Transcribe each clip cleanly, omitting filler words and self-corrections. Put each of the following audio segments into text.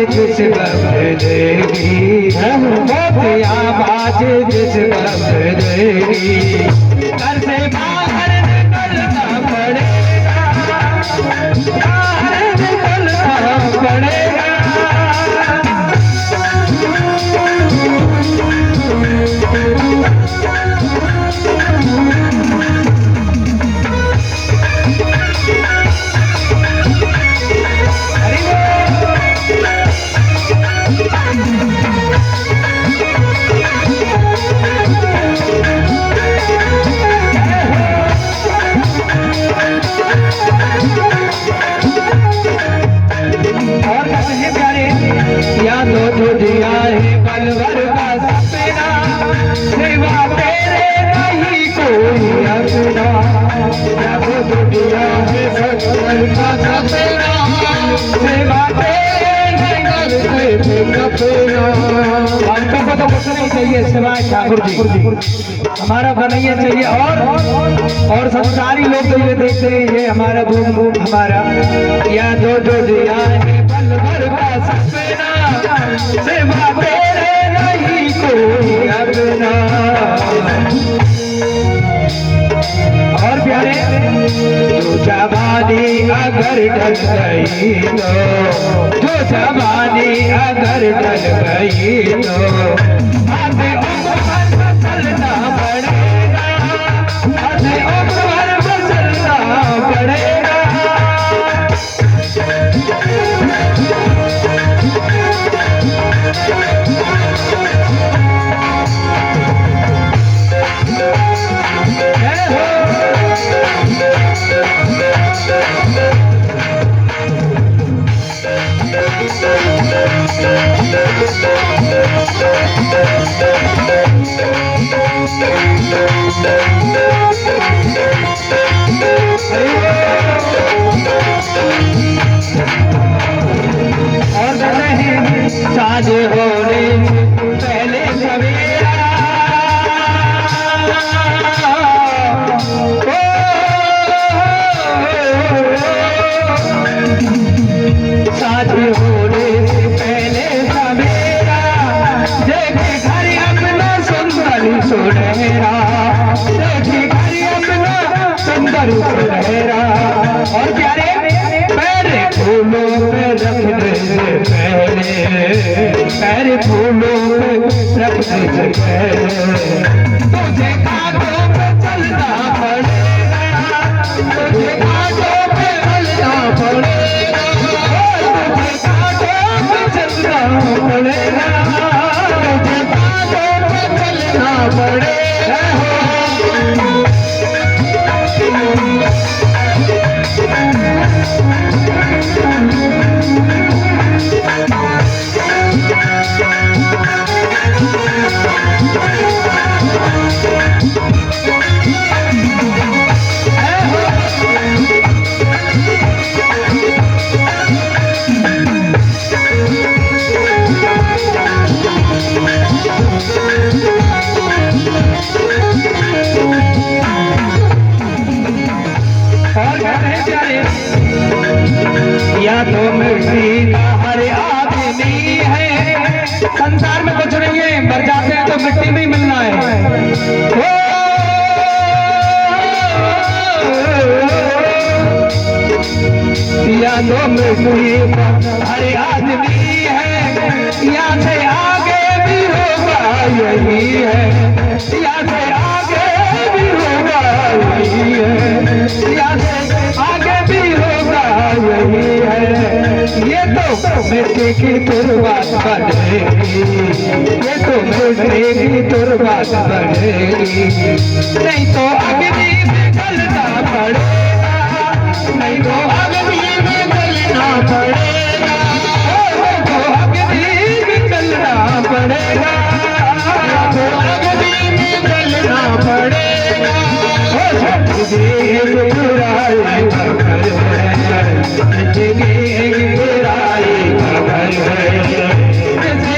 जिस वक्त देगी बहुत आवाज जिस वक्त देगी घर से बाहर निकलना पड़ेगा, बाहर निकलना पड़ेगा। दिया है बलवर का सपना, सिवा तेरे नहीं कोई अपना। जब दिया है बलवर का सपना, सिवा तेरे नहीं कोई अपना। हमको तो कुछ नहीं चाहिए सिवाय ठाकुर जी, हमारा बनैया चाहिए। और संसारी लोग तो ये देखते हैं ये हमारा बूम बूम हमारा। या दो दिया है बलवर का सपना, सिवा तेरे नहीं कोई अपना। और प्यारे जो जवानी अगर ढल गई तो, जो जवानी अगर ढल गई तो आधे उम्र भर चलना पड़ेगा, आधे उम्र भर चलना पड़ेगा। और नहीं साज होने पहले सवेरा, साज होने से पहले सवेरा, देखे घर अपना सुंदर सुनहरा, देखे घर अपना सुंदर सुनहरा। और प्यारे पैर फूलों पे रखने से पहले, पैर फूलों पे रखने से पहले तुझे कांटों पे चलना पड़ेगा, तुझे कांटों पे चलना पड़ेगा, तुझे कांटों पे चलना पड़ेगा, तुझे कांटों पे चलना पड़ेगा। या तो मिट्टी का हर आदमी है, संसार में कुछ नहीं है, मर जाते हैं तो मिट्टी में ही मिलना है। या तो मिट्टी का हर आदमी है, या से आगे भी होगा यही है, या से आगे भी होगा यही है, या से आगे भी होगा यही है। ये तो मिट्टी की तुरबात बढ़ेगी, ये तो मिट्टी की तुरबात बढ़ेगी। नहीं तो अग्नि में जलना पड़ेगा, नहीं तो अग्नि में जलना पड़ेगा, नहीं तो अग्नि में जलना पड़ेगा, तो अग्नि में जलना पड़ेगा। बुराई का घर है, बुराई का घर है, इसे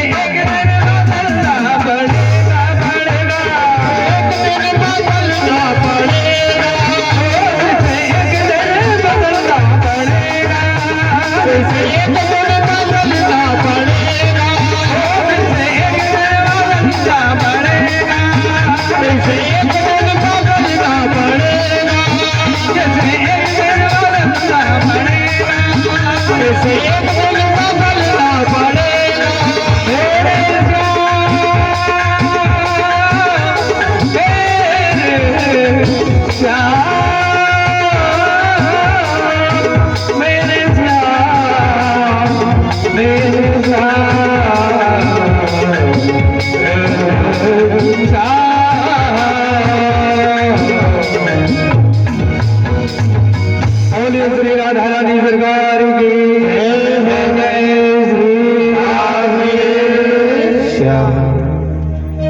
एक दिन बदलना पड़ेगा, पड़ेगा, एक दिन बदलना पड़ेगा, इसे एक दिन बदलना पड़ेगा, इसे एक दिन बदलना पड़ेगा, इसे एक दिन बदलना पड़ेगा, इसे एक दिन बदलना पड़ेगा, जैसे एक दिन बदलना पड़ेगा, जैसे एक दिन बदलना पड़ेगा। मेरे श्याम, मेरे श्याम, मेरे श्री राधा रानी सरकार की जय श्री श्याम।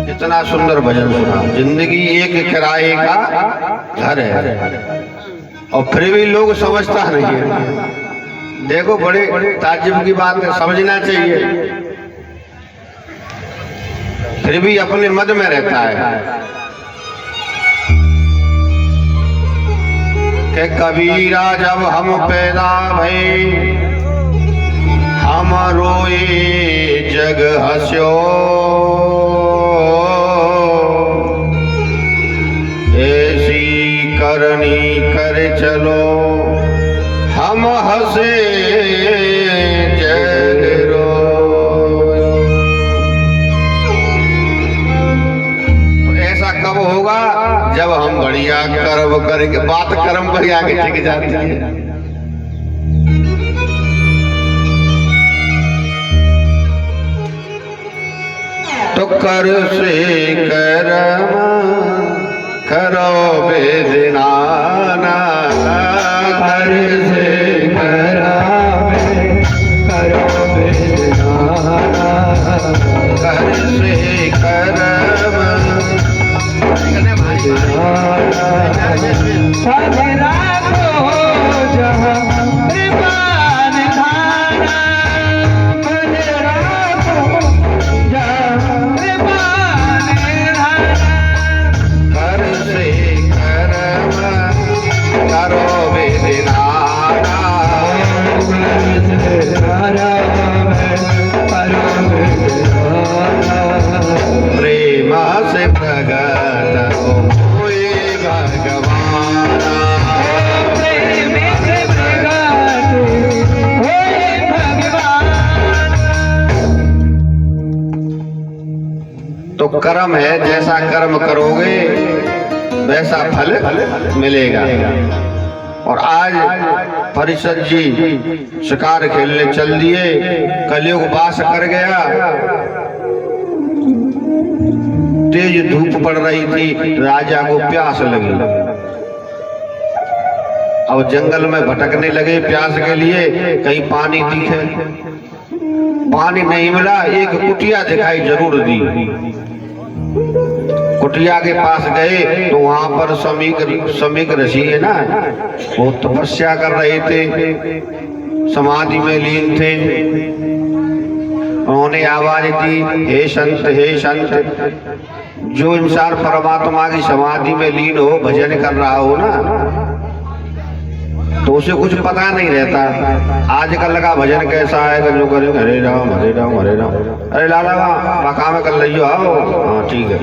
इतना सुंदर भजन सुना। जिंदगी एक किराए का घर है और फिर भी लोग समझता नहीं है। देखो बड़े ताज्जुब की बात है, समझना चाहिए, फिर भी अपने मद में रहता है कि कबीरा जब हम पैदा भई हम रोए जग हस्यो, ऐसी करनी कर चलो हम हंसे जग रोए। तो ऐसा कब होगा जब हम बढ़िया कर्म करेंगे, बात कर्म पर आगे टिक जाती है। तो कर से कर्म करो बेदनाना, कर से करावे करो बेदनाना, कर से कर्म सजरा को जहाँ कृपान धारा, सजरा को जहाँ कृपान धारा, कर से कर्म करो बेदनाना, प्रेम से प्रगट होए भगवाना, प्रेम से प्रगट होए भगवान। तो कर्म है, जैसा कर्म करोगे वैसा फल मिलेगा। और आज परिषद जी शिकार खेलने चल दिए, कलयुग वास कर गया, तेज धूप पड़ रही थी, राजा को प्यास लगी। अब जंगल में भटकने लगे प्यास के लिए, कहीं पानी दिखे, पानी नहीं मिला, एक कुटिया दिखाई जरूर दी। कुटिया के पास गए तो वहां पर समीक ऋषि है ना, वो तपस्या कर रहे थे, समाधि में लीन थे। उन्होंने आवाज दी, हे संत, हे संत, जो इंसान परमात्मा की समाधि में लीन हो, भजन कर रहा हो ना, तो उसे कुछ पता नहीं रहता। आजकल का भजन कैसा है कि जो करे हरे राम हरे राम हरे राम, अरे लाला वहाँ काम कर लियो, आओ, हाँ ठीक है,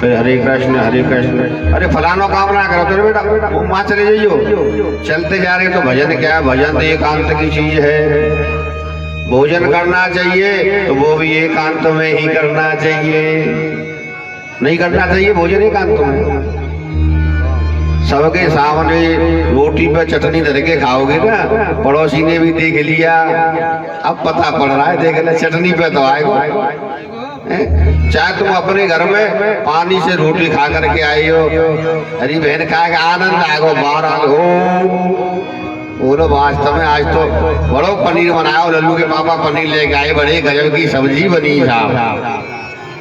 फिर हरे कृष्ण, अरे फलानो काम ना करो तेरे बेटा, वहाँ चले जाइयो, चलते जा रहे। तो भजन क्या है? भजन तो एकांत की चीज है। भोजन करना चाहिए तो वो भी एकांत में ही करना चाहिए, नहीं करना चाहिए भोजन एकांत में। सबके सामने रोटी पे चटनी धर के खाओगे ना, पड़ोसी ने भी देख लिया, अब पता पड़ रहा है, देख ले चटनी पे तो आएगा। चाहे तुम अपने घर में पानी से रोटी खा करके आई हो, अरे बहन खाएगा आनंद आएगा, बाहर आ बोलो वास्तव में आज तो बड़ो पनीर बनाया, लल्लू के पापा पनीर लेके आए, बड़े गजब की सब्जी बनी साहब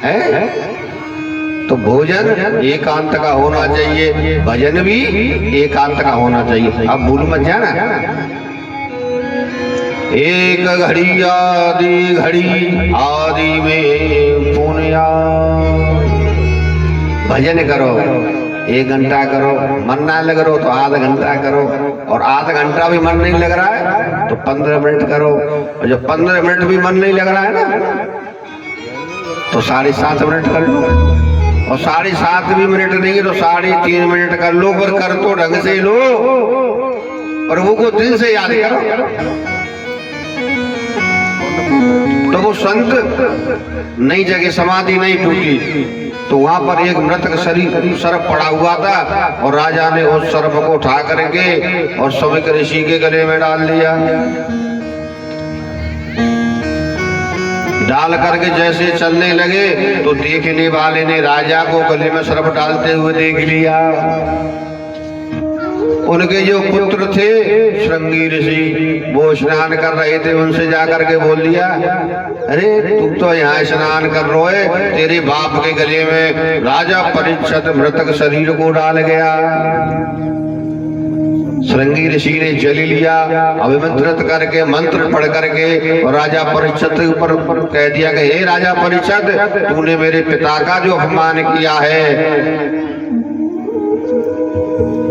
है। तो भोजन एकांत का होना चाहिए, भजन भी एकांत का होना चाहिए। अब भूल मत जाना, एक घड़ी आदि में पुण्या। भजन करो, 1 घंटा करो, मन ना लग रहा हो तो आधा घंटा करो, और आधा घंटा भी मन नहीं लग रहा है तो 15 मिनट करो, और जब 15 मिनट भी मन नहीं लग रहा है ना तो 7.5 मिनट कर लो, और 7.5 भी मिनट नहीं तो 3.5 मिनट कर लो, पर कर तो ढंग से लो, प्रभु को दिल से याद करो। तो वो संत नई जगह समाधि नहीं टूटी, तो वहां पर एक मृतक शरीर सर्प पड़ा हुआ था, और राजा ने उस सर्प को उठा करके और सौमिक ऋषि के गले में डाल दिया। डाल करके जैसे चलने लगे तो देखने वाले ने राजा को गले में सर्प डालते हुए देख लिया। उनके जो पुत्र थे श्रृंगी ऋषि, वो स्नान कर रहे थे, उनसे जाकर के बोल दिया, अरे तुम तो यहाँ स्नान कर रहे हो, तेरे बाप के गले में राजा परीक्षित मृतक शरीर को डाल गया। श्रृंगी ऋषि ने जल लिया, अभिमंत्रित करके मंत्र पढ़ करके और राजा परीक्षित के ऊपर कह दिया कि हे राजा परीक्षित, तूने मेरे पिता का जो अपमान किया है,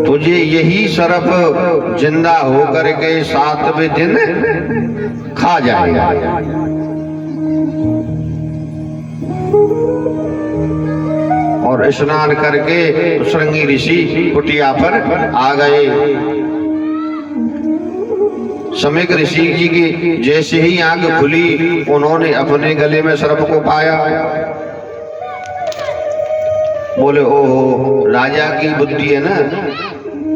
तुझे यही सर्प जिंदा होकर के 7वें दिन खा जाएगा। और स्नान करके श्रृंगी ऋषि कुटिया पर आ गए। सौमिक ऋषि जी की जैसे ही आंख खुली, उन्होंने अपने गले में सर्प को पाया। बोले ओहो, राजा की बुद्धि है ना,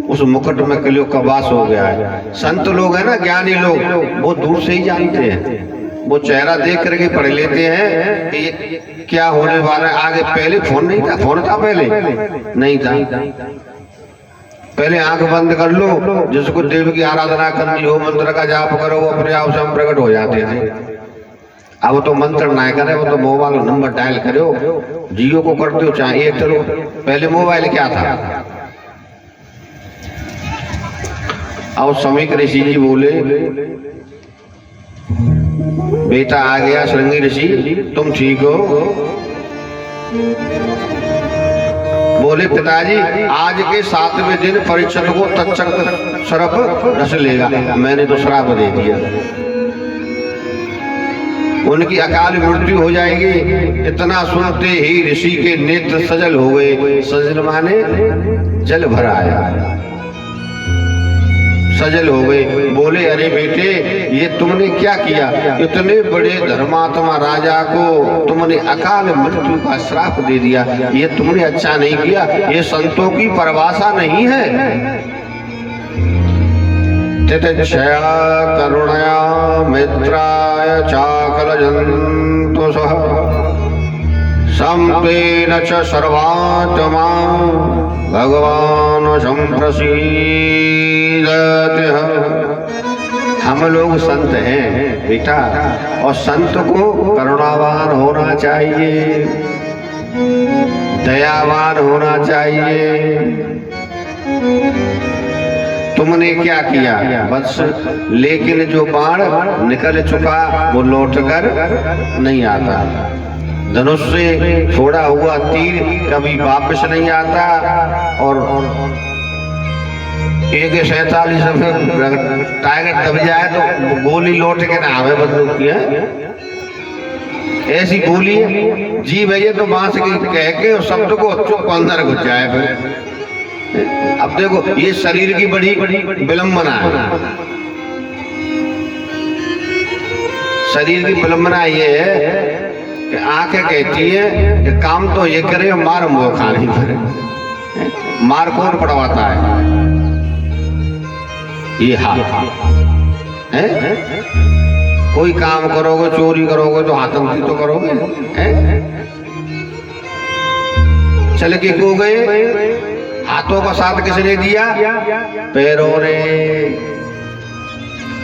उस मुकुट में कलियों का वास हो गया है। संत लोग है ना, ज्ञानी लोग, वो दूर से ही जानते हैं, वो चेहरा देख करके पढ़ लेते हैं कि ये क्या होने वाला है आगे। पहले फोन नहीं था, फोन था पहले नहीं था, पहले आंख बंद कर लो, जिसको देव की आराधना करनी हो, मंत्र का जाप करो, वो अपने आप से प्रकट हो जाते थे। अब तो मंत्र ना करे, वो तो मोबाइल नंबर डायल करो, जियो को करते हो चाहे एयरटेल हो। पहले मोबाइल क्या था। और सौमिक ऋषि जी बोले, बेटा आ गया श्रृंगी ऋषि, तुम ठीक हो? बोले पिताजी, आज के 7वें दिन परीक्षित को तक्षक सर्प रस लेगा। मैंने तो श्राप दे दिया, उनकी अकाल मृत्यु हो जाएगी। इतना सुनते ही ऋषि के नेत्र सजल हो गए। सजल माने जल भर आया, सजल हो गए। बोले अरे बेटे, ये तुमने क्या किया? इतने बड़े धर्मात्मा राजा को तुमने अकाल मृत्यु का श्राप दे दिया, ये तुमने अच्छा नहीं किया। ये संतों की परिभाषा नहीं है। तितिक्षया करुणया मित्राय चाकल जंतु सह संपेन च सर्वात्मा भगवान संप्रसीदत। हम लोग संत हैं बेटा, और संत को करुणावान होना चाहिए, दयावान होना चाहिए। तुमने क्या किया बस, लेकिन जो बाण निकल चुका वो लौट कर नहीं आता। धनुष से छोड़ा हुआ तीर कभी वापस नहीं आता। और 147 में टाइगर दब जाए तो गोली लौट के ना आवे बंदूक की है, ऐसी गोली है। जी भैया तो बांस की कह के उस शब्द को चुप अंदर घुस जाए। फिर अब देखो, ये शरीर की बड़ी विलंबना है। शरीर की विलंबना ये है कि आंखें कहती है कि काम तो ये करे, मार मुँह खा नहीं करे। मार कौन पड़वाता है? ये हाथ है। कोई काम करोगे, चोरी करोगे तो आतंकी तो करोगे है? चल के को गए, हाथों का साथ किसने दिया? पैरों ने।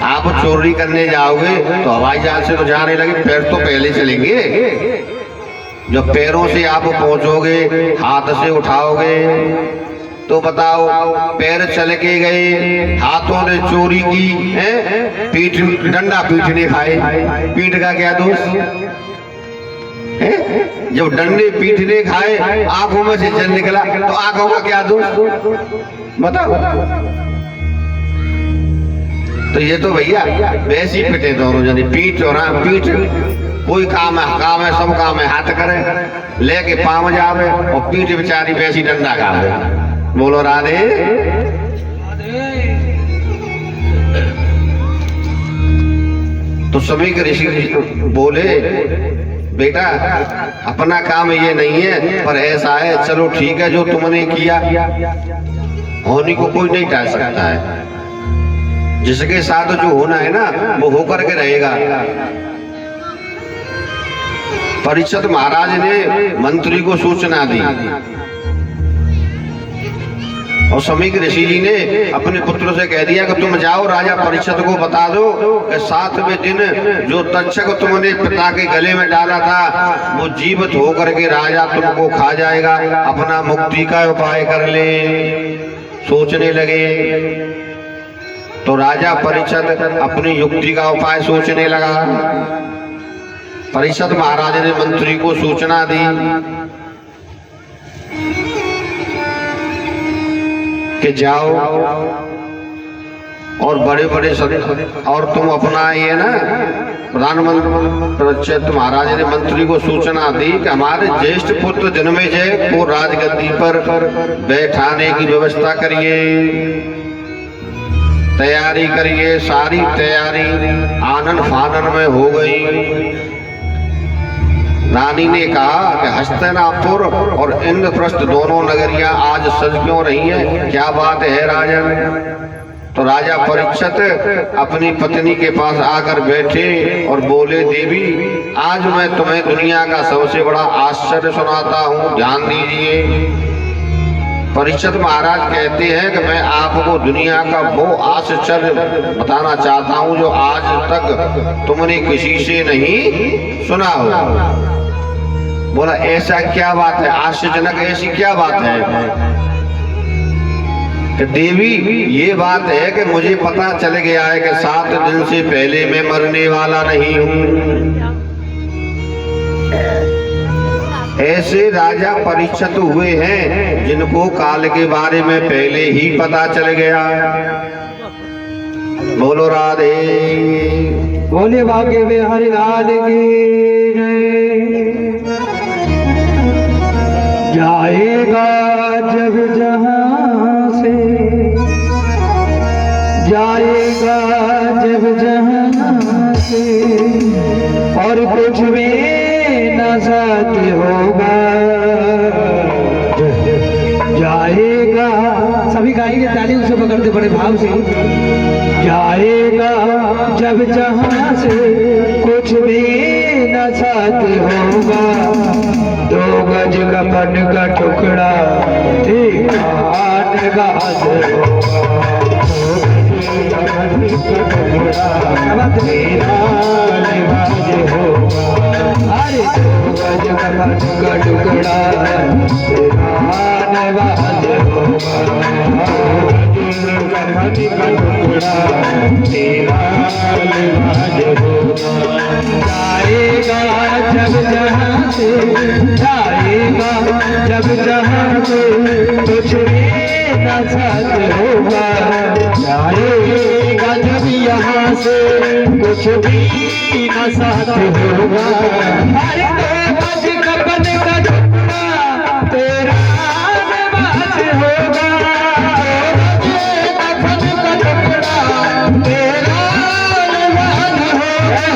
आप चोरी करने जाओगे तो हवाई जहाज से तो जाने लगे, पैर तो पहले चलेंगे। जब पैरों से आप पहुंचोगे, हाथ से उठाओगे, तो बताओ पैर चल के गए, हाथों ने चोरी की है, पीठ डंडा पीटने खाए, पीठ का क्या दोष है? जब डंडे पीटने खाए, आंखों में से जल निकला, तो आंखों का क्या दोष बताओ? तो ये तो भैया वैसे ही पिटे दोनों जने, पीठ और पीठ। कोई काम है सब काम है, हाथ करे लेके पाँव जावे और पीठ बेचारी वैसी डंडा खावे। बोलो राधे। तो सभी के ऋषि बोले बेटा अपना काम ये नहीं है, पर ऐसा है, चलो ठीक है, जो तुमने किया होने को कोई नहीं टाल सकता है। जिसके साथ जो होना है ना वो होकर के रहेगा। परीक्षित महाराज ने मंत्री को सूचना दी और समीक ऋषि जी ने अपने पुत्र से कह दिया कि तुम जाओ राजा परीक्षित को बता दो कि 7वें दिन जो तक्षक तुमने पिता के गले में डाला था वो जीवित होकर के राजा तुमको खा जाएगा, अपना मुक्ति का उपाय कर ले। सोचने लगे तो राजा परीक्षित अपनी युक्ति का उपाय सोचने लगा। परीक्षित महाराज ने मंत्री को सूचना दी कि जाओ और बड़े बड़े और तुम अपना ये ना प्रधानमंत्री परीक्षित महाराज ने मंत्री को सूचना दी कि हमारे ज्येष्ठ पुत्र जन्मेजय को राजगद्दी पर बैठाने की व्यवस्था करिए, तैयारी करिए। सारी तैयारी आनन फानन में हो गई। रानी ने कहा कि हस्तिनापुर और इंद्रप्रस्थ दोनों नगरियां आज सज क्यों रही हैं, क्या बात है राजन? तो राजा परीक्षित अपनी पत्नी के पास आकर बैठे और बोले देवी आज मैं तुम्हें दुनिया का सबसे बड़ा आश्चर्य सुनाता हूँ, ध्यान दीजिए। परीक्षित महाराज कहते हैं कि मैं आपको दुनिया का वो आश्चर्य बताना चाहता हूँ जो आज तक तुमने किसी से नहीं सुना हो। बोला ऐसा क्या बात है, आश्चर्यजनक ऐसी क्या बात है? कि देवी ये बात है कि मुझे पता चल गया है कि 7 दिन से पहले मैं मरने वाला नहीं हूँ। ऐसे राजा परीक्षित हुए हैं जिनको काल के बारे में पहले ही पता चल गया। बोलो राधे। बोले भाग्य में हरिलाल की जय। जाएगा जब जहां से, जाएगा जब जहां से, और कुछ भी न साथ होगा। जाएगा, सभी गाएंगे, ताली उसे पकड़ते बड़े भाव से। जाएगा जब जहां से, कुछ भी न साथ होगा। 2 गज कपट का टुकड़ा तेरा लिबाज होगा। अरे 2 गज कपट का टुकड़ा तेरा लिबाज होगा। कपट का टुकड़ा तेरा लिबाज होगा। जाएगा जब जहां से, जाएगा जब जहां से, कुछ भी न साथ होगा। जाएगा जब यहाँ से, कुछ भी न साथ होगा। अरे 2 गज कपट का टुकड़ा तेरा लिबाज होगा। 2 गज कपट का टुकड़ा तेरा लिबाज होगा।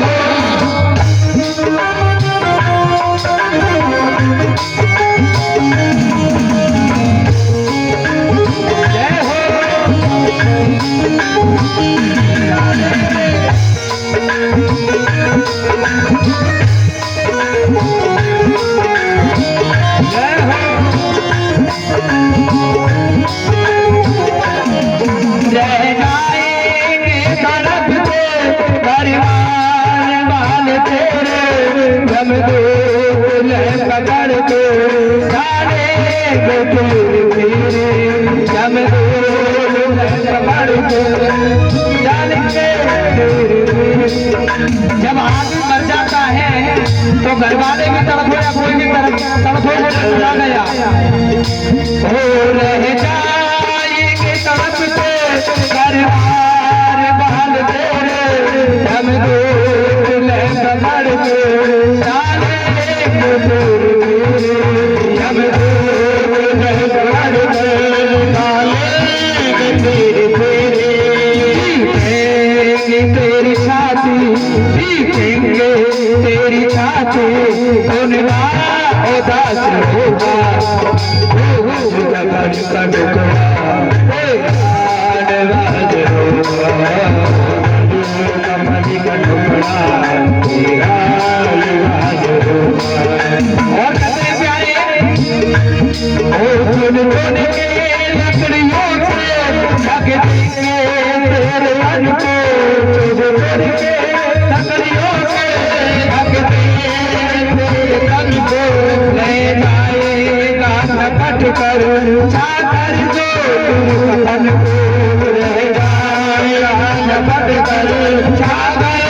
जब आदमी मर जाता है तो घर वाले की तरफ हो या कोई भी तरफ हो चला गया हो रह जाएंगे तरफ से परिवार बाल तेरे हम दूर कमर के डालेंगे दूर हम दूर कमर के डालेंगे तेरे तेरी छाती पीटेंगे तेरी छाती कौन उदास होगा जगन का टुकड़ा कमली का टुकड़ा और कहते प्यारे चुन चुन के लकड़ियों से ढक देंगे तेरे मन को लकड़ियों से ढक देंगे तन को ले जाएगा नकट कर छाकर जो कफन को ले जाएगा नकट कर छाकर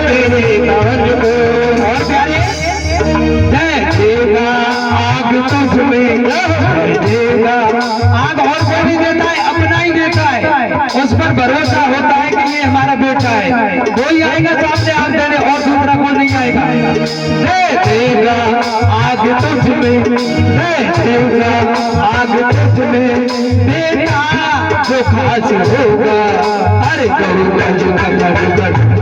तेरे कफन को और प्यारे देगा आग तुझमें देगा आग और कोई नहीं देता है अपना ही देता है उस पर भरोसा होता है कि ये हमारा बेटा है कोई आएगा सामने आग देने और दूसरा कोई नहीं आएगा देगा आग तुझमें देगा आग तुझमें बेटा जो खास होगा अरे करूँगा जो देगा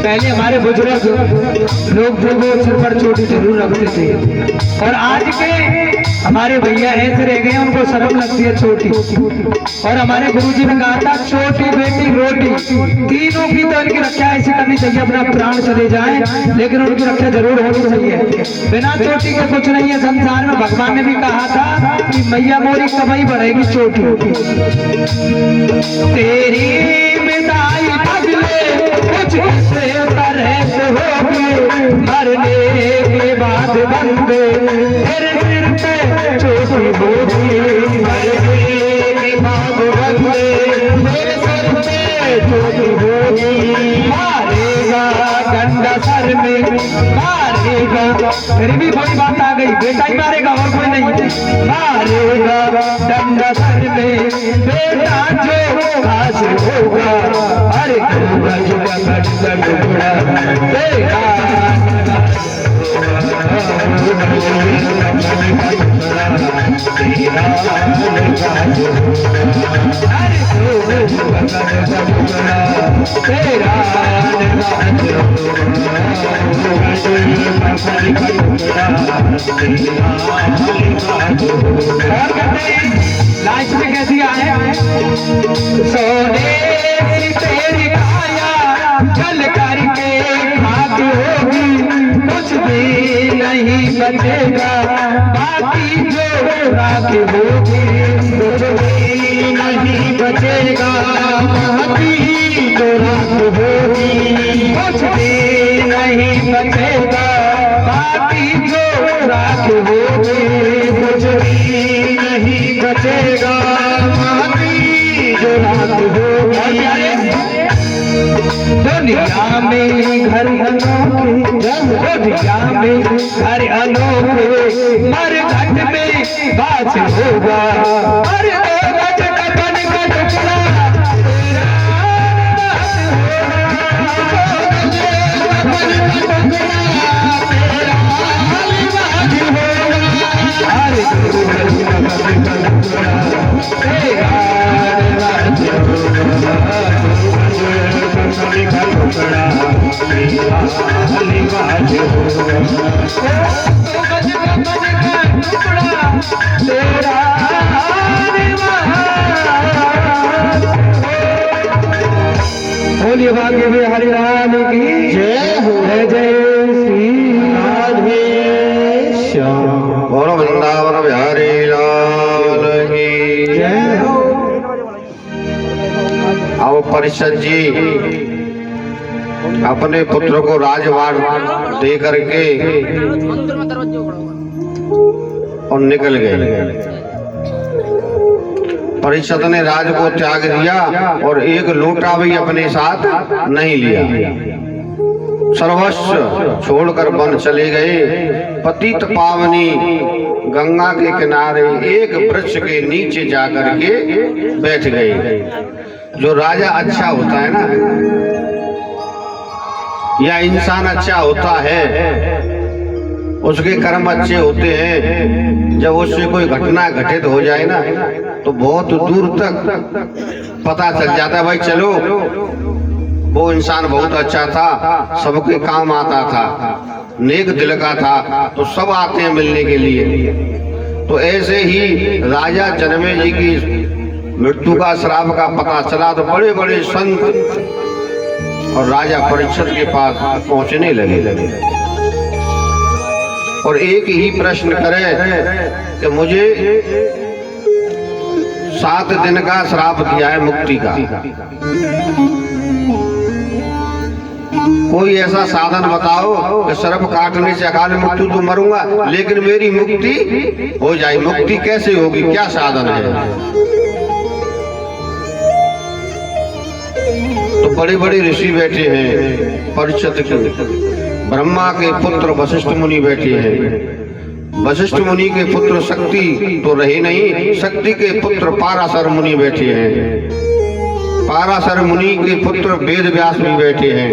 पहले हमारे बुजुर्ग लोग जो वो सिर पर चोटी जरूर रखते थे और आज के हमारे भैया ऐसे रह गए उनको शर्म लगती है छोटी और हमारे गुरुजी ने कहा था छोटी बेटी रोटी तीनों की तो इनकी रक्षा ऐसी करनी चाहिए अपना प्राण चले जाए लेकिन उनकी रक्षा जरूर होनी चाहिए बिना चोटी के कुछ नहीं है संसार में भगवान ने भी कहा था कि मैया मोरी कमाई बढ़ेगी चोटी तेरी मिठाई पगले कुछ से तरह से होगी मरने के बाद बंदे तेरे सिर पे चोटी होगी मरने के बाद बंदे तेरे सिर पे चोटी होगी मारेगा डंडा सर में मारेगा फिर भी कोई बात आ गई बेटा ही मारेगा और कोई नहीं मारेगा डंडा सर में बेटा जो खास होगा अरे होगा जो टुकड़ा बेटा लास्ट में कैसी आए सोने की तेरी काया चल करके खाती होगी कुछ भी नहीं बचेगा बाकी जो राखी होगी कुछ भी नहीं बचेगा बाकी जो राखी होगी कुछ भी नहीं दुनिया में घर अनोखे, दुनिया में घर अनोखे, मर घट में बात होगा, मर घट कपन का टुकड़ा बोलिए भाग्य में हरि राम की जय हो, जय जय श्री राधे श्याम। बोलो वृंदावन बिहारी लाल की जय हो। आओ परिषद जी अपने पुत्र को राजवाड़ दे करके और निकल गए। परिषद ने राज को त्याग दिया और एक लोटा भी अपने साथ नहीं लिया, सर्वस्व छोड़कर वन चले गए। पतित पावनी गंगा के किनारे एक वृक्ष के नीचे जाकर के बैठ गए। जो राजा अच्छा होता है ना, या इंसान अच्छा होता है, उसके कर्म अच्छे होते हैं। जब उससे कोई घटना घटित हो जाए ना, तो बहुत दूर तक पता चल जाता है, भाई चलो वो इंसान बहुत अच्छा था, सबके काम आता था, नेक दिल का था, तो सब आते हैं मिलने के लिए। तो ऐसे ही राजा जनमे जी की मृत्यु का श्राप का पता चला तो बड़े बड़े संत और राजा परीक्षित के पास पहुंचने लगे और एक ही प्रश्न करे कि मुझे 7 दिन का श्राप दिया है मुक्ति का, कोई ऐसा साधन बताओ कि सर्प काटने से अकाल मृत्यु तो मरूंगा, लेकिन मेरी मुक्ति हो जाए। मुक्ति कैसे होगी, क्या साधन है? तो बड़े बड़े ऋषि बैठे हैं, परीक्षित के ब्रह्मा के पुत्र वशिष्ठ मुनि बैठे हैं। वशिष्ठ मुनि के पुत्र शक्ति तो रहे नहीं, शक्ति के पुत्र पाराशर मुनि बैठे हैं। पाराशर मुनि के पुत्र वेद व्यास भी बैठे हैं।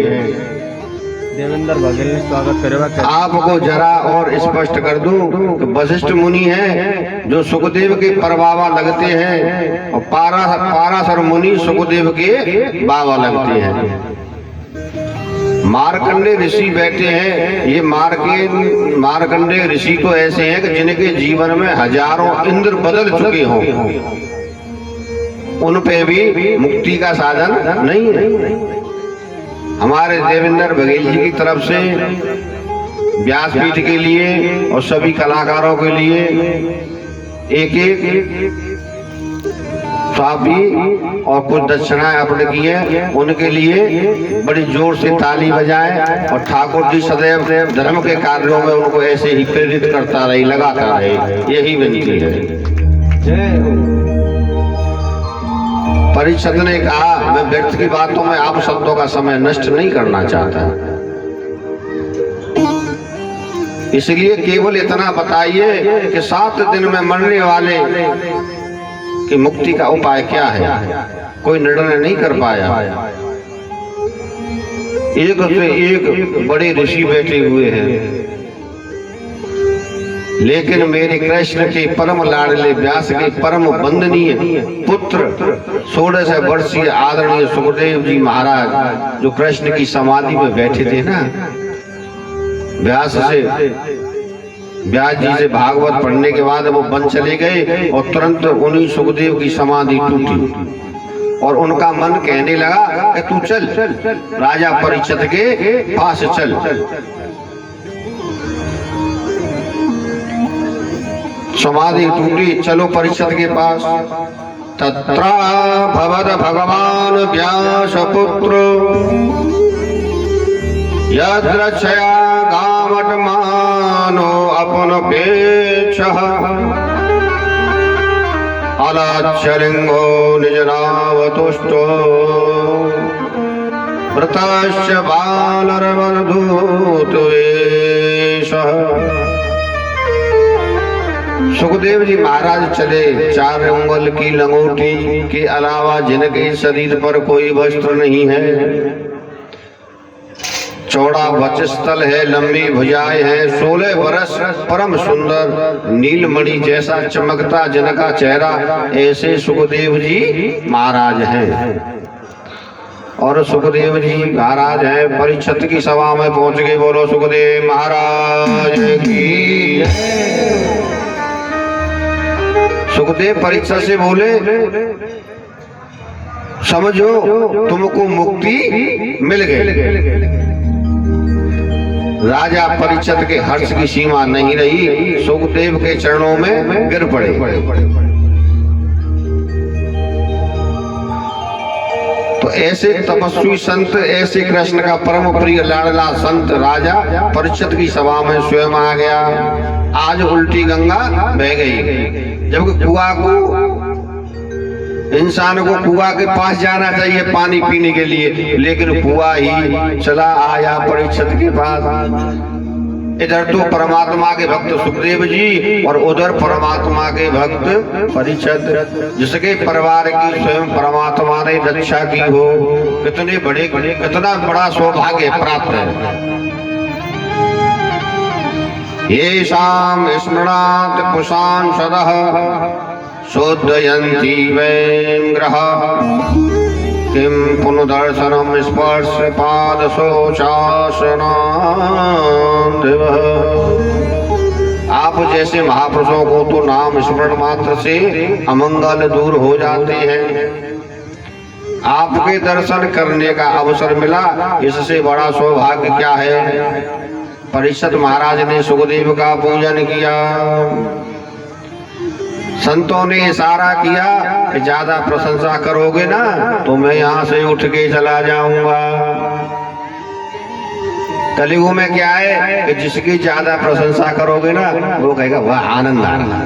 देवेंद्र बघेल ने स्वागत करेगा। आपको जरा और स्पष्ट कर दूं कि वशिष्ठ मुनि हैं जो सुखदेव के परबाबा लगते हैं, और पाराशर मुनि सुखदेव के बाबा लगते हैं। मार्कंडे ऋषि बैठे हैं। ये मार्कंडे ऋषि तो ऐसे हैं कि जिनके जीवन में हजारों इंद्र बदल चुके हों, उन पे भी मुक्ति का साधन नहीं है। हमारे देवेंद्र बघेल जी की तरफ से व्यासपीठ के लिए और सभी कलाकारों के लिए एक स्वामी और कुछ दक्षिणाएं अर्पण की है, उनके लिए बड़ी जोर से ताली बजाएं। और ठाकुर जी सदैव धर्म के कार्यों में उनको ऐसे ही प्रेरित करता रहे, लगाता रहे, यही विनती है। जय हो। परिषद ने कहा, मैं व्यक्ति की बातों में आप शब्दों का समय नष्ट नहीं करना चाहता, इसलिए केवल इतना बताइए कि 7 दिन में मरने वाले की मुक्ति का उपाय क्या है। कोई निर्णय नहीं कर पाया। एक से एक बड़े ऋषि बैठे हुए हैं, लेकिन मेरे कृष्ण के परम लाडले व्यास के परम वंदनीय पुत्र 16 वर्षीय आदरणीय सुखदेव जी महाराज, जो कृष्ण की समाधि में बैठे थे ना, व्यास जी से भागवत पढ़ने के बाद वो वन चले गए और तुरंत उन्हीं सुखदेव की समाधि टूटी और उनका मन कहने लगा कि तू चल राजा परीक्षित के पास चल। समाधि टूटी, चलो परीक्षित के पास। तत्रा भवद भगवान व्यास पुत्र यद्रक्षया गावट मानो अपन पेक्ष अलाच्छलिंगो निज नावतुष्टो वृतश्च बालरवधूतवेशः। सुखदेव जी महाराज चले। 4 अंगुल की लंगोटी के अलावा जिनके शरीर पर कोई वस्त्र नहीं है, चौड़ा वक्षस्थल है, लंबी भुजाएं हैं, 16 वर्ष परम सुंदर नीलमणि जैसा चमकता जिनका चेहरा, ऐसे सुखदेव जी महाराज हैं। और सुखदेव जी महाराज हैं, परीक्षित की सभा में पहुंच गए। बोलो सुखदेव महाराज की। सुखदेव परीक्षित से बोले, समझो तुमको मुक्ति मिल गई। राजा परीक्षित के हर्ष की सीमा नहीं रही, सुखदेव के चरणों में गिर पड़े। तो ऐसे तपस्वी संत, ऐसे कृष्ण का परम प्रिय लाडला संत राजा परीक्षित की सभा में स्वयं आ गया। आज उल्टी गंगा बह गई, जबकि कुआं को, इंसान को कुआं के पास जाना चाहिए पानी पीने के लिए, लेकिन कुआं ही चला आया परीक्षित के पास। इधर तो परमात्मा के भक्त सुखदेव जी और उधर परमात्मा के भक्त परीक्षित, जिसके परिवार की स्वयं परमात्मा ने रक्षा की हो। कितना बड़ा सौभाग्य प्राप्त है। ये शाम स्मृणात कुशान सदः शोधयन्ति वैं ग्रहाः किं पुनर्दर्शनम स्पर्श पाद शोचासनान्धवः। आप जैसे महापुरुषों को तो नाम स्मरण मात्र से अमंगल दूर हो जाते हैं। आपके दर्शन करने का अवसर मिला, इससे बड़ा सौभाग्य क्या है। परीक्षित महाराज ने सुखदेव का पूजन किया। संतों ने इशारा किया कि ज्यादा प्रशंसा करोगे ना तो मैं यहाँ से उठ के चला जाऊंगा। कलयुग में क्या है कि जिसकी ज्यादा प्रशंसा करोगे ना वो कहेगा वाह आनंद आ रहा,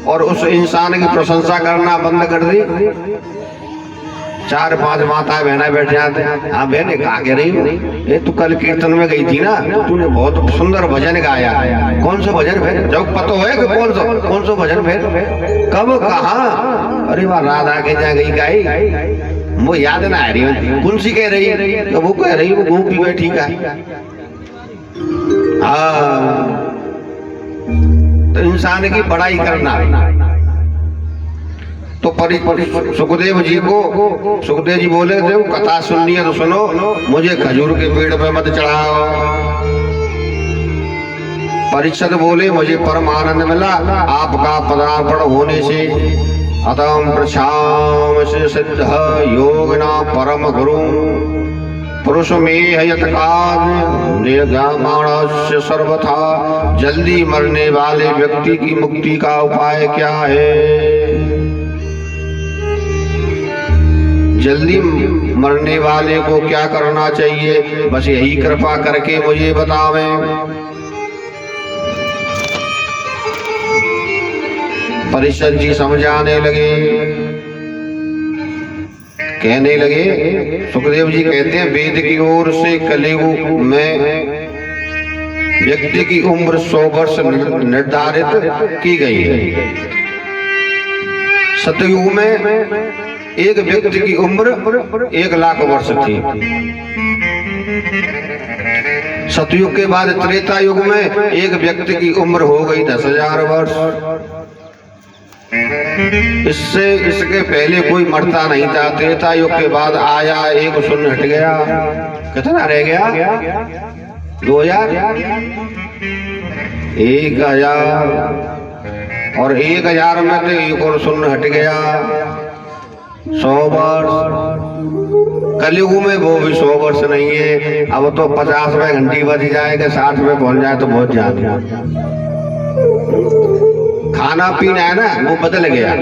और उस इंसान की प्रशंसा करना बंद कर दी। 4-5 माताएं बहना बैठ जाते हैं। हाँ बहने कहा कह रही हो, ये तू कल कीर्तन में गई थी ना, तो तूने बहुत सुंदर भजन गाया। कौन सा भजन फिर? जब पता है कि कौन सा भजन फिर, कब, कहाँ? अरे वाह, राधा के जा गई गाई, वो याद ना आ रही। कौन सी कह रही? तो वो कह रही वो गोपी बैठी का। हाँ, तो इंसान की बड़ाई करना। तो सुखदेव जी बोले, देव कथा सुननी है तो सुनो, मुझे खजूर के पेड़ पे मत चढ़ाओ। परीक्षित बोले, मुझे परम आनंद मिला आपका पदार्पण होने से। अतम प्रछाम से सिद्ध योगिना परम गुरु पुरुष में यत्कार्य सर्वथा। जल्दी मरने वाले व्यक्ति की मुक्ति का उपाय क्या है? जल्दी मरने वाले को क्या करना चाहिए? बस यही कृपा करके मुझे बतावें। परीक्षित जी समझाने लगे, कहने लगे। सुखदेव जी कहते हैं, वेद की ओर से कलयुग में व्यक्ति की उम्र 100 वर्ष निर्धारित की गई है। सतयुग में एक व्यक्ति की उम्र 1 लाख वर्ष थी। सतयुग के बाद त्रेता युग में एक व्यक्ति की उम्र हो गई 10,000 वर्ष। इसके पहले कोई मरता नहीं था। त्रेता युग के बाद आया, एक शून्य हट गया। कितना रह गया? 2000, 1000, और 1000 में तो एक और शून्य हट गया। 100 वर्ष। कलयुग में वो भी 100 वर्ष नहीं है। अब तो 50 में घंटी बज जाएगा, 60 में पहुंच जाए तो बहुत ज्यादा। खाना पीना है ना, वो बदल गया।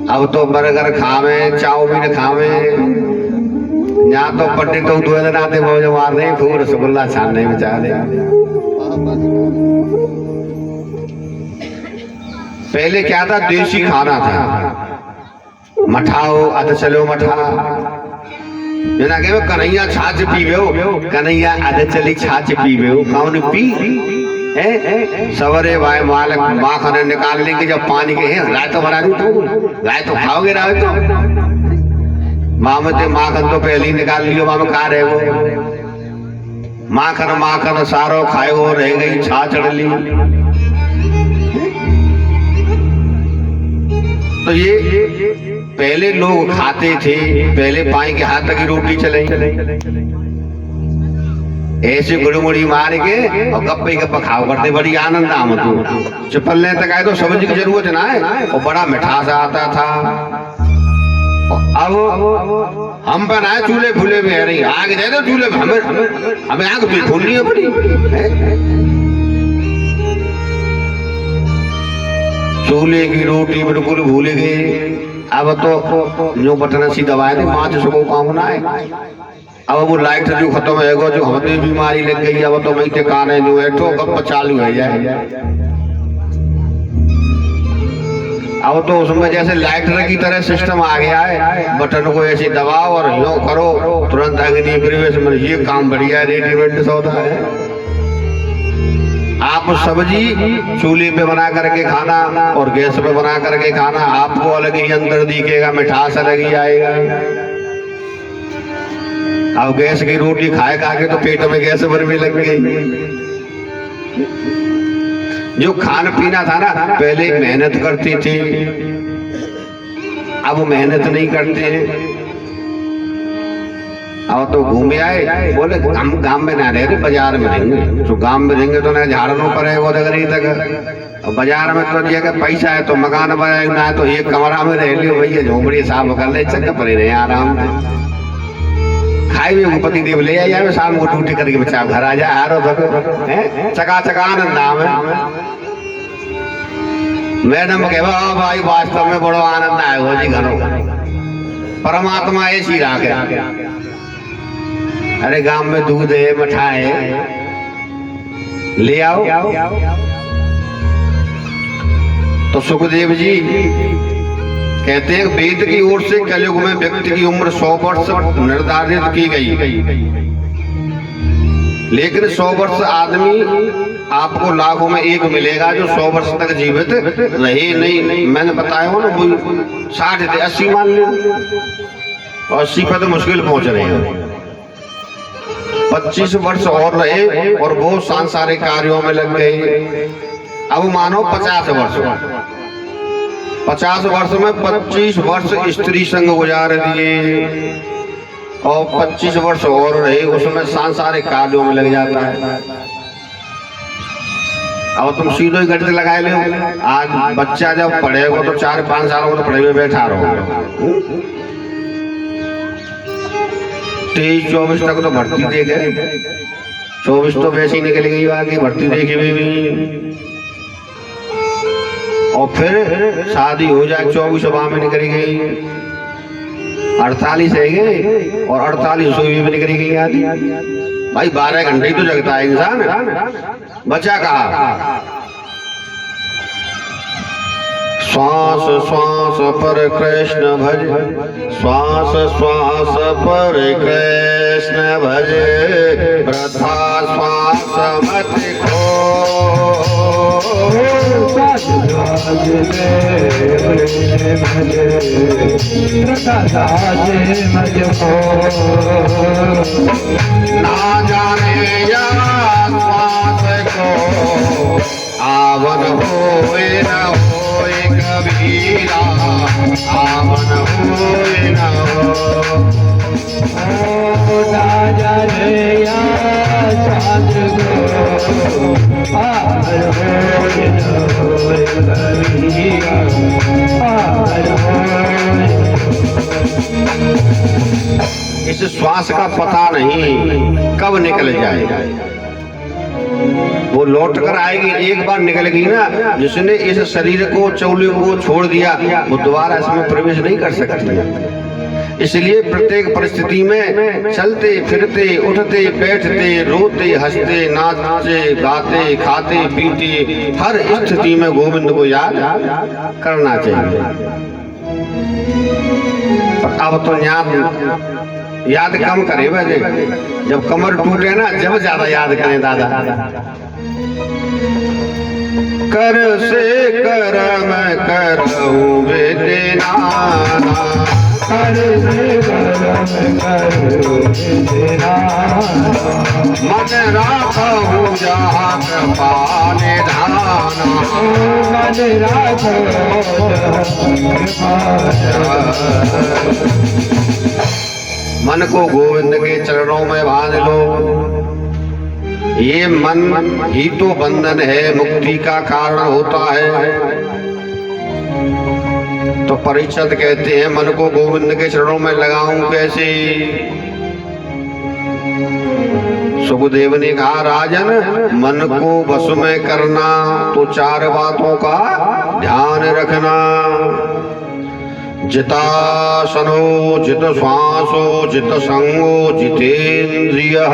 अब तो बर्गर खावे, चाउमीन खावे, यहाँ तो पट्टी तो 2 दिन आते मौज मारने, खूब रसगुल्ला छानने में चाहे। पहले क्या था? देसी खाना था। मठाओ, अध चलो मठा, जना के कन्हैया छाछ पीवे हो, कन्हैया आधे चली छाछ पीवे हो, कौन पी है सवरे भाई मालक माखन निकाल लेंगे जब पानी के हैं राय तो बना दूं तो राय तो खाओगे राय तो मामते माखन तो पहले ही निकाल लियो माम खा रहे हो माखन माखन सारो खाए हो रह गई छा चढ़ ली। तो ये पहले लोग खाते थे, पहले पाई के हाथ की रोटी चले ऐसे गुड़मुड़ी मार के और गप्पे गप्पा खाओ करते, बड़ी आनंद आमद हो। चपलने तक आए तो सब्जी की जरूरत ना है और बड़ा मिठास आता था। अब हम बनाए चूल्हे फूले में है नहीं, आग दे दो चूल्हे में, हमें आग तो खोलनी है बड़ी। चूल्हे की रोटी बिल्कुल भूल गए। अब तो जो बटन सी दवाएं थे पांच सौ काम ना है। अब वो लाइट जो खत्म है जो हमें बीमारी लग गई, अब तो वही काने जो है तो गप चालू हो जाए। अब तो उसमें जैसे लाइटर की तरह सिस्टम आ गया है, बटन को ऐसे दबाओ और यो करो तुरंत अग्नि प्रवेश में। ये काम बढ़िया रेडीमेड सौदा है। आप सब्जी चूल्हे पे बना करके खाना और गैस पे बना करके खाना, आपको अलग ही अंदर दिखेगा, मिठास अलग ही आएगा। अब गैस की रोटी खाए खा के तो पेट में गैस भरने लग गई। जो खाना पीना था ना पहले मेहनत करती थी, अब मेहनत नहीं करते हैं। अब तो घूमे आए, बोले हम गांव में ना रह रहे बाजार में रहेंगे, तो गांव में रहेंगे तो ना झाड़नों पर है वो दगरी तक। और बाजार में तो दिया पैसा है तो मकान बनाना है तो एक कमरा में रह लियो भैया, झोपड़ी साफ कर ले चक्कर पड़े रहे आराम से। खाई भी पति देव ले आया शाम को टूटी करके बच्चा घर आ जाए हारो चका चका आनंद नाम है। मैडम कहे भाई वास्तव में बड़ो आनंद आए हो जी घरों, परमात्मा ऐसी राखे। अरे गांव में दूध है मिठाई है ले आओ। तो सुखदेव जी कहते हैं वेद की ओर से कलयुग में व्यक्ति की उम्र 100 वर्ष निर्धारित की गई, लेकिन 100 वर्ष आदमी आपको लाखों में एक मिलेगा जो 100 वर्ष तक जीवित रहे नहीं। मैंने बताया हो ना 60 थे 80 मान लो, 80 पर तो मुश्किल पहुंच रहे हैं। 25 वर्ष और रहे और वो सांसारिक कार्यों में लग गए। अब मानो 50 वर्ष, 50 वर्ष में 25 वर्ष स्त्री संग गुजार दिए और 25 वर्ष और रहे उसमें सांसारिक कार्यों में लग जाता है। अब तुम सीधो ही गणित लगाए लो, आज बच्चा जब पढ़ेगा तो 4-5 सालों तो पढ़े हुए बैठा रहो, 23-24 तक तो भर्ती दे गए, 24 तो वैसे ही निकल गई आगे भर्ती देखी भी। और फिर शादी हो जाए 24 में निकली गई, 48 है गए और 48 में निकली गई आदि। भाई 12 घंटे तो जगता है इंसान, बचा कहा। श्वास श्वास पर कृष्ण भज, श्वास श्वास पर कृष्ण भज, वृथा श्वास मत खो। ना जाने या श्वास को आवन होए न होए कबीरा, आवन होए न हो। ना जाने या श्वास को आवन होए न होए कबीरा, आवन होए। इस श्वास का पता नहीं कब निकल जाएगा, वो लौट कर आएगी। एक बार निकल गई ना, जिसने इस शरीर को चौले को छोड़ दिया वो दोबारा इसमें प्रवेश नहीं कर सकती। इसलिए प्रत्येक परिस्थिति में चलते फिरते उठते बैठते रोते हंसते नाचते गाते खाते पीते हर स्थिति में गोविंद को याद करना चाहिए। अब तो याद कम करे वैसे, जब कमर टूटे ना जब ज्यादा याद करें दादा। कर से करम करूं बेदेना, कर से करम करूं बेदेना, मन राखूं जहाँ कृपा निधाना, मन राखो मन को गोविंद के चरणों में बांध लो। ये मन ही तो बंधन है, मुक्ति का कारण होता है। तो परीक्षित कहते हैं मन को गोविंद के चरणों में लगाऊं कैसे? सुखदेव ने कहा राजन, मन को वश में करना तो 4 बातों का ध्यान रखना। जितासनो, जित श्वासो, जित संगो, जितेन्द्रियः,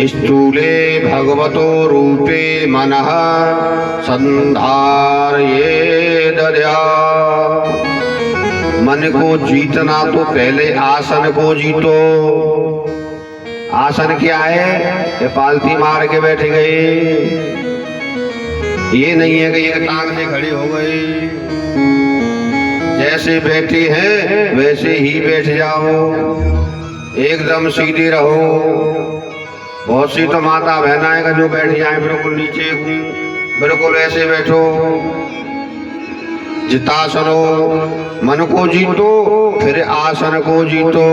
स्थूले भगवतो रूपे मनः संधारयेदया। मन को जीतना तो पहले आसन को जीतो। आसन क्या है? ये पालती मार के बैठ गए, ये नहीं है कि एक टांग से खड़ी हो गई। जैसे बैठे हैं वैसे ही बैठ जाओ, एकदम सीधे रहो। बहुत सी तो माता बहनाएं का जो बैठ जाए बिल्कुल नीचे, बिल्कुल ऐसे बैठो। जितासनो, मन को जीतो, फिर आसन को जीतो।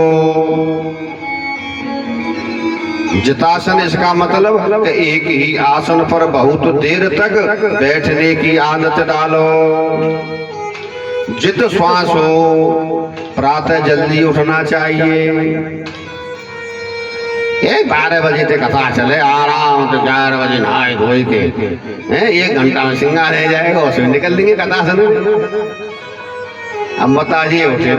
जितासन इसका मतलब कि एक ही आसन पर बहुत देर तक बैठने की आदत डालो। जित श्वास हो, प्रातः जल्दी उठना चाहिए। ये 12 बजे तक कथा चले आराम तो 4 बजे नहाए धोए के 1 घंटा में सिंगार रह जाएगा, उसमें निकल देंगे कथा सुने। अब बताइए उठे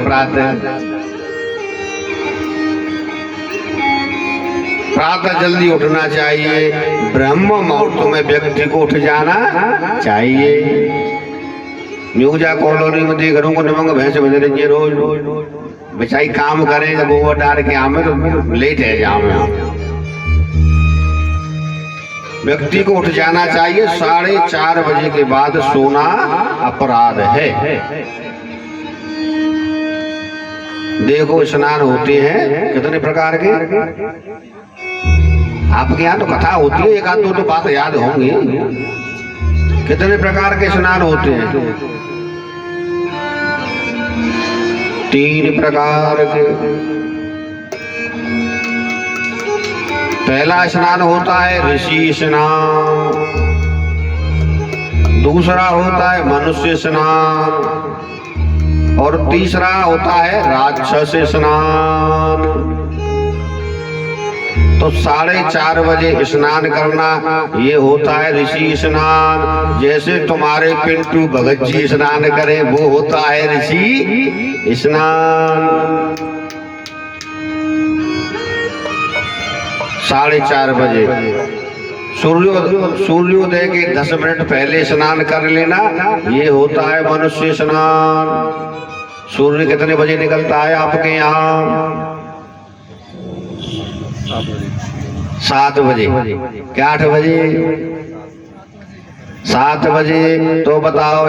प्रातः जल्दी उठना चाहिए। ब्रह्म मुहूर्त में व्यक्ति को उठ जाना चाहिए। न्यूजा कॉलोनी में देख रहा हूँ निमंग भैंस बज रही है रोज बेचारी काम करें, जब गोबर डाल के आमे तो लेट है जाम में। व्यक्ति को उठ जाना चाहिए। 4:30 बजे के बाद सोना अपराध है। देखो स्नान होते हैं कितने प्रकार के। आपके यहाँ तो कथा होती है, 1-2 तो बात याद होंगी। कितने प्रकार के स्नान होते हैं? 3 प्रकार के। पहला स्नान होता है ऋषि स्नान, दूसरा होता है मनुष्य स्नान, और तीसरा होता है राक्षस स्नान। तो 4:30 बजे स्नान करना ये होता है ऋषि स्नान। जैसे तुम्हारे पिंटू भगत जी स्नान करें वो होता है ऋषि स्नान। 4:30 बजे सूर्योदय के 10 मिनट पहले स्नान कर लेना, ये होता है मनुष्य स्नान। सूर्य कितने बजे निकलता है आपके यहाँ? 7 बजे। क्या 8 बजे? 7 बजे। तो बताओ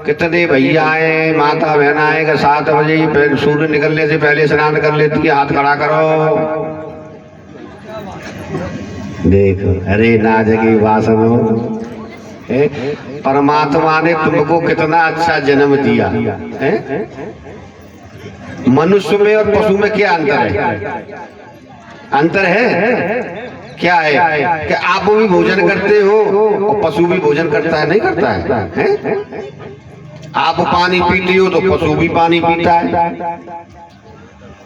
कितने भैया आए, माता बहन आएगा 7 बजे सूर्य निकलने से पहले स्नान कर लेती है? हाथ खड़ा करो। देखो, अरे ना जगी वासनो, परमात्मा ने तुमको कितना अच्छा जन्म दिया है। मनुष्य में और पशु में क्या अंतर है? अंतर है क्या है कि आप भी भोजन करते हो और पशु भी भोजन करता है, नहीं करता है? आप पानी पीते हो तो पशु भी पानी पीता है।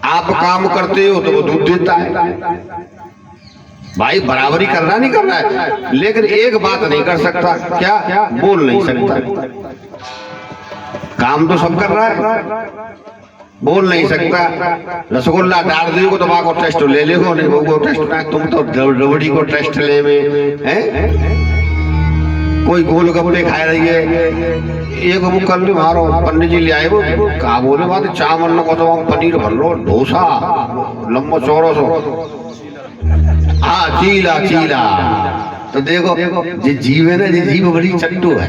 आप काम करते हो तो वो दूध देता है। भाई बराबरी करना नहीं करना है, लेकिन एक बात नहीं कर सकता, क्या? बोल नहीं सकता। काम तो सब कर रहा है, बोल नहीं सकता। रसगुल्ला डाल दे को तो टेस्ट ले ले को, नहीं वो टेस्ट ना, तुम तो रबड़ी को टेस्ट ले में है। कोई गोलगप्पे खा रही है। एक वो कल भी मारो पंडित जी ले आए, वो कहा बोले बात चावल न को तो पनीर भर लो, डोसा लंबो चौड़ो सो, हाँ चीला चीला। तो देखो जी जीव है ना, जी जीव बड़ी चट्टू है।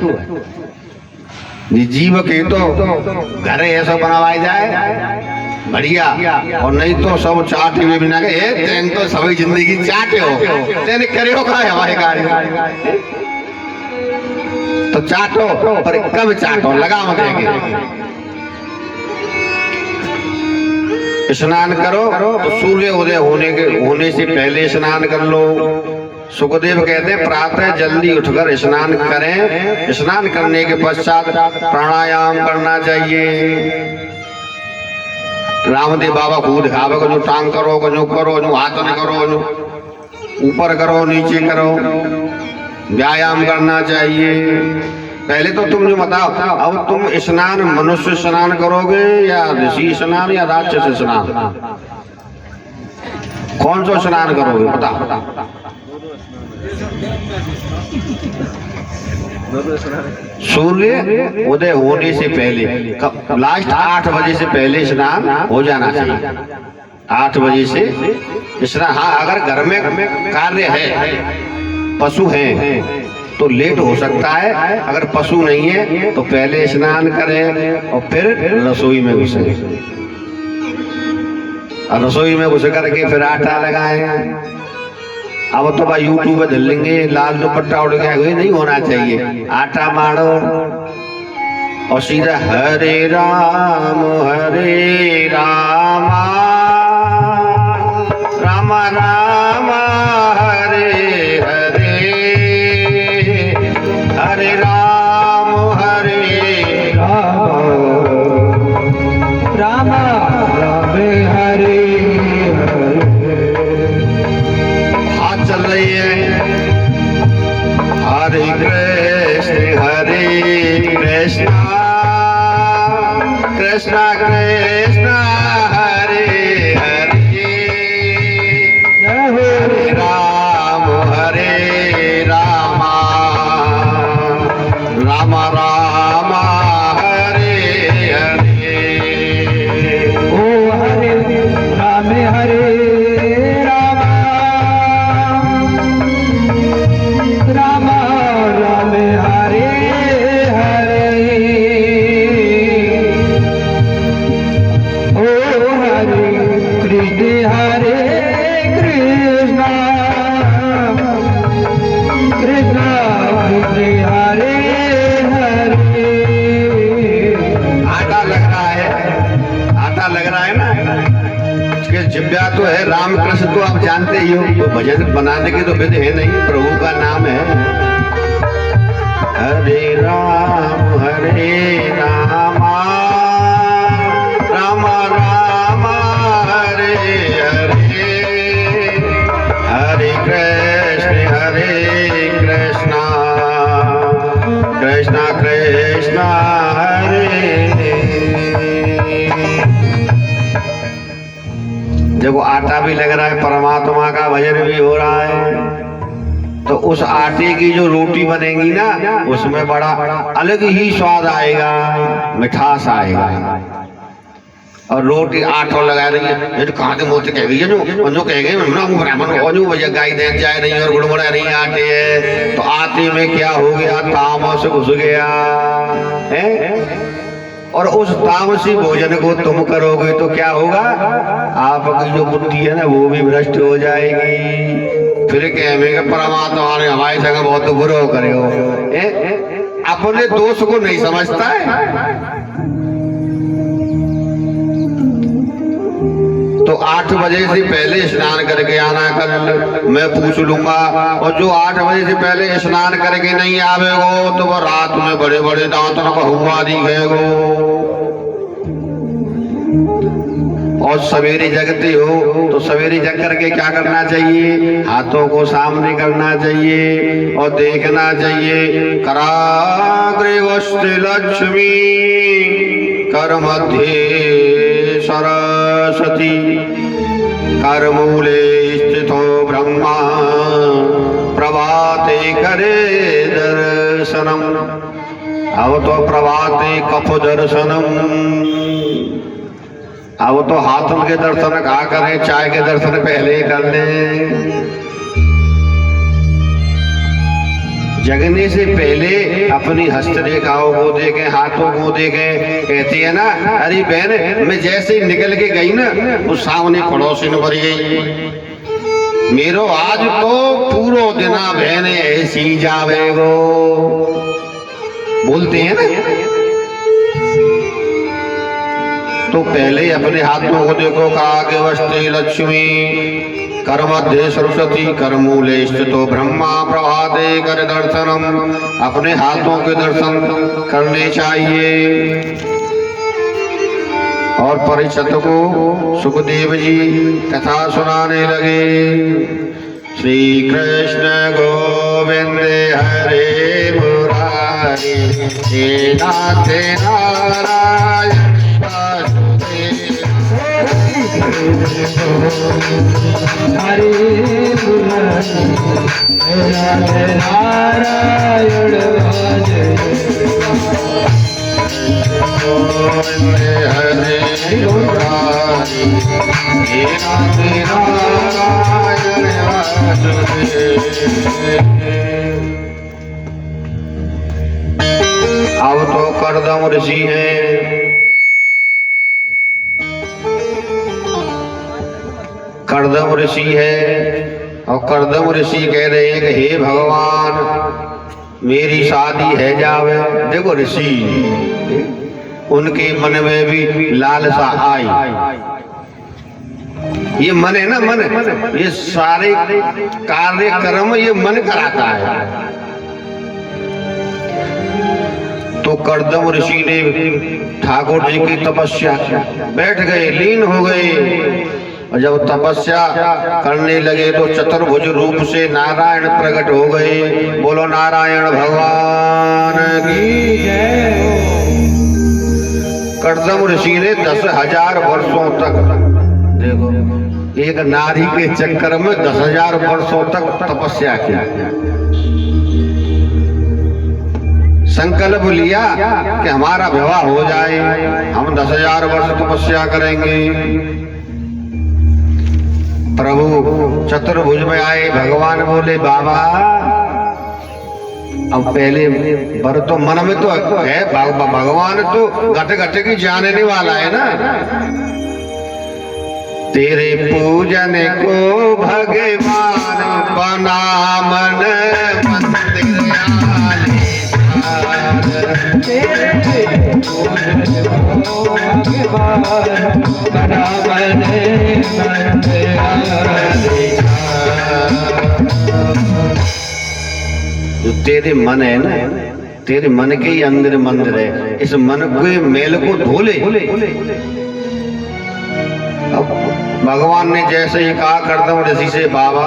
जी जीव के तो घर ऐसा बनवाई जाए बढ़िया, और नहीं तो सब चाटे में बिना के तेन तो सभी जिंदगी चाटे हो, तेने करे हो का हमारे कार्य तो चाटो पर कब चाटो, लगा मत देंगे। स्नान करो तो सूर्य उदय होने से पहले स्नान कर लो। सुखदेव कहते हैं प्रातः जल्दी उठकर स्नान करें, स्नान करने के पश्चात प्राणायाम करना चाहिए। रामदेव बाबा खुद दिखावे को, जो टांग करो को, जो करो, जो हाथ में करो, जो ऊपर करो नीचे करो, व्यायाम करना चाहिए। पहले तो तुम जो बताओ, अब तुम स्नान मनुष्य स्नान करोगे या ऋषि स्नान या राक्षस स्नान, कौन सा स्नान करोगे बताओ? सूर्य उदय होने से पहले, लास्ट 8 बजे से पहले स्नान हो जाना चाहिए। 8 बजे से स्नान, हाँ अगर घर में कार्य है, पशु हैं तो लेट हो सकता है। अगर पशु नहीं है तो पहले स्नान करें और फिर रसोई में घुसे, और रसोई में घुस करके फिर आटा लगाएं। अब तो भाई यूट्यूब पे धलेंगे, लाल दुपट्टा उड़ गया, नहीं होना चाहिए। आटा मारो और सीधा हरे राम राम राम हरे हरे, हरे राम राम राम हरे हरे। हाथ चल रही है, हरे कृष्ण कृष्ण कृष्ण हरे हरे, हरे राम राम राम हरे हरे। ओ हरे राम राम राम राम हरे हरे। ओ हरे कृष्ण कृष्ण कृष्ण हरे हरे। आटा लग रहा है ना, उसके जिब्या तो है राम कृष्ण, तो आप जानते ही हो। तो भजन बनाने की तो विधि है नहीं, प्रभु का नाम है। हरे राम राम राम हरे हरे, हरे कृष्ण कृष्ण कृष्ण हरे। देखो आटा भी लग रहा है, परमात्मा का भजन भी हो रहा है, तो उस आटे की जो रोटी बनेगी ना, उसमें बड़ा अलग ही स्वाद आएगा, मिठास आएगा। और रोटी आटो लगा रही है, ये तो कहाँ के मोते कह गई है, जो कह गए ब्राह्मण हो, जो भैया गाय दे जाए नहीं और गुड़मुड़ा नहीं आटे है, तो आटे में क्या हो गया, तामस घुस गया है। और उस तामसी भोजन को तुम करोगे तो क्या होगा, आपकी जो बुद्धि है ना वो भी भ्रष्ट हो जाएगी। फिर कहेंगे परमात्मा ने हमारे संग बहुत बुरा करे हो, अपने दोष को नहीं समझता है। तो 8 बजे से पहले स्नान करके आना, कल मैं पूछ लूंगा। और जो 8 बजे से पहले स्नान करके नहीं आवेगो तो वो रात में बड़े बड़े दांतन का हुआ दिखेगो। और सवेरे जगते हो तो सवेरे जग करके क्या करना चाहिए, हाथों को सामने करना चाहिए और देखना चाहिए। कराग्रे वस्ति लक्ष्मी कर मध्य सरस्वती, कर मूले स्थितो ब्रह्मा, प्रभाते करे दर्शन। अब तो प्रभाते कफ दर्शनम, अब तो हाथों के दर्शन कहा करें, चाय के दर्शन पहले कर लें। जगने से पहले अपनी हस्तरेखाओं को देखें, हाथों को देखें। कहती है ना, अरे बहन मैं जैसे ही निकल के गई ना, उस सामने पड़ोसिन भर गई। मेरो आज तो पूरो दिना बहने ऐसी जावे गो, बोलते हैं ना। तो पहले अपने हाथों को देखो, कागे वस्ते लक्ष्मी, कर मध्य सरस्वती, कर मूले स्थितो ब्रह्मा, प्रभाते कर दर्शनम। अपने हाथों के दर्शन करने चाहिए। और परिषद को सुखदेव जी कथा सुनाने लगे। श्री कृष्ण गोविंद हरे मुरारी, हे नाथ नारायण हरे मुरारी, नारायण गोविंद हरे मुरारी, हे नाथ नारायण अब तो कर्दम ऋषि हैं। कर्दम ऋषि है और कर्दम ऋषि कह रहे हैं कि हे भगवान मेरी शादी है जावे। देखो ऋषि, उनके मन में भी लालसा आई। ये मन है ना, मन, ये सारे कार्यक्रम ये मन कराता है। तो कर्दम ऋषि ने ठाकुर जी की तपस्या बैठ गए, लीन हो गए। और जब तपस्या करने लगे तो चतुर्भुज रूप से नारायण प्रकट हो गए। बोलो नारायण भगवान की जय। कर्दम ऋषि ने 10,000 वर्षों तक, देखो एक नारी के चक्कर में 10,000 वर्षों तक तपस्या की। संकल्प लिया कि हमारा विवाह हो जाए, हम 10,000 वर्ष तपस्या करेंगे। प्रभु चतुर्भुज में आए, भगवान बोले बाबा अब पहले बर तो मन में तो है, भगवान तो घट घट की जानने वाला है ना। तेरे पूजन को भगवान बना मन मंदिर जो तेरे मन है ना, तेरे मन के ही अंदर मंदिर है। इस मन के मेल को धोले। भगवान ने जैसे ही कहा कर्दम ऋषि से, बाबा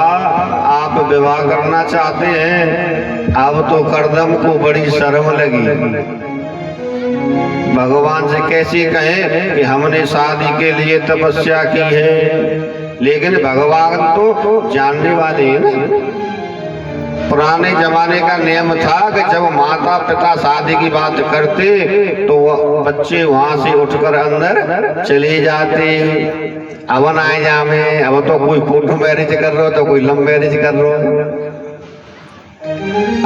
आप विवाह करना चाहते हैं। अब तो कर्दम को बड़ी शर्म लगी। भगवान से कैसे कहें कि हमने शादी के लिए तपस्या की है, लेकिन भगवान तो जानने वाले हैं ना। पुराने जमाने का नियम था कि जब माता पिता शादी की बात करते तो बच्चे वहां से उठकर अंदर चले जाते। अब आए जामे, अब तो कोई कोर्ट मैरिज कर रहे हो तो कोई लव मैरिज कर रहे हो।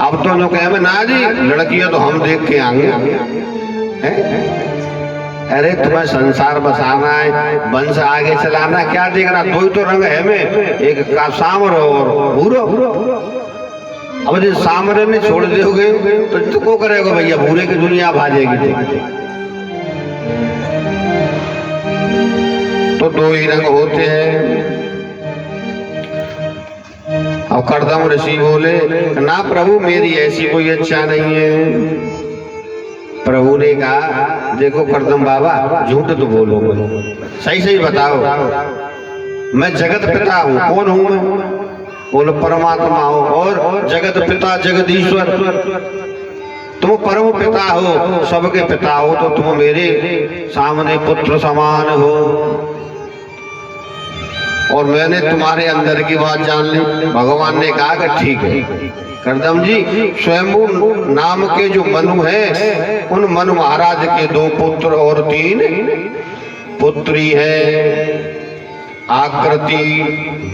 अब तो जो कहे ना जी लड़की है तो हम देख के आएंगे। अरे तुम्हें संसार बसाना है, वंश आगे चलाना, क्या देखना? दो ही तो रंग है में, एक का सांवर और भूरो। अब जो सांवरे ने छोड़ दोगे तो को करेगा भैया, भूरे की दुनिया भाजेगी। तो दो ही रंग होते हैं। अब कर्दम ऋषि बोले ना प्रभु मेरी ऐसी कोई इच्छा नहीं है। प्रभु ने कहा देखो कर्दम बाबा झूठ तो बोलो, सही सही बताओ। मैं जगत पिता हूँ। कौन हूँ मैं? बोलो परमात्मा हो और जगत पिता जगदीश्वर। तुम परम पिता हो, सबके पिता हो, तो तुम मेरे सामने पुत्र समान हो। और मैंने तुम्हारे अंदर की बात जान ली। भगवान ने कहा कि ठीक है करदम जी, स्वयंभू नाम के जो मनु हैं, उन मनु महाराज के 2 पुत्र और 3 पुत्री हैं। आकृति,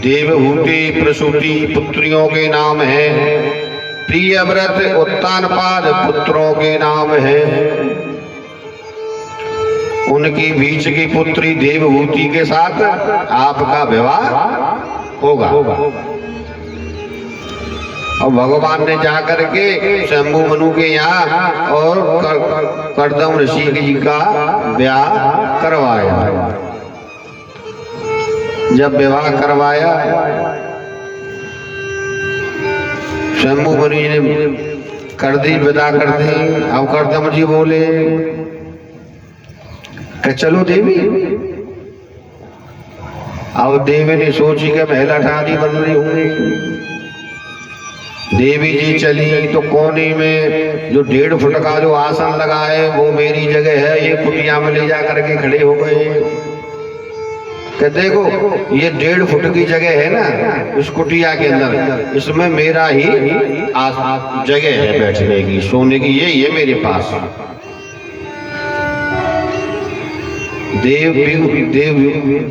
देवहूति, प्रसूति पुत्रियों के नाम हैं। प्रियव्रत, उत्तानपाद पुत्रों के नाम हैं। उनकी बीच की पुत्री देवहूति के साथ आपका विवाह होगा। और भगवान ने जाकर के शंभु मनु के यहाँ और करदम ऋषि जी का विवाह करवाया। जब विवाह करवाया, शंभु मनु जी ने कर दी, विदा कर दी। अब करदम जी बोले कि चलो देवी। अब देवी ने सोची कि महिला ठानी बन रही होंगी। देवी जी चली तो कोने में जो 1.5 फुट का जो आसन लगा है वो मेरी जगह है, ये कुटिया में ले जा करके खड़े हो गए। कि देखो ये 1.5 फुट की जगह है ना इस कुटिया के अंदर, इसमें मेरा ही जगह है बैठने की, सोने की, ये मेरे पास।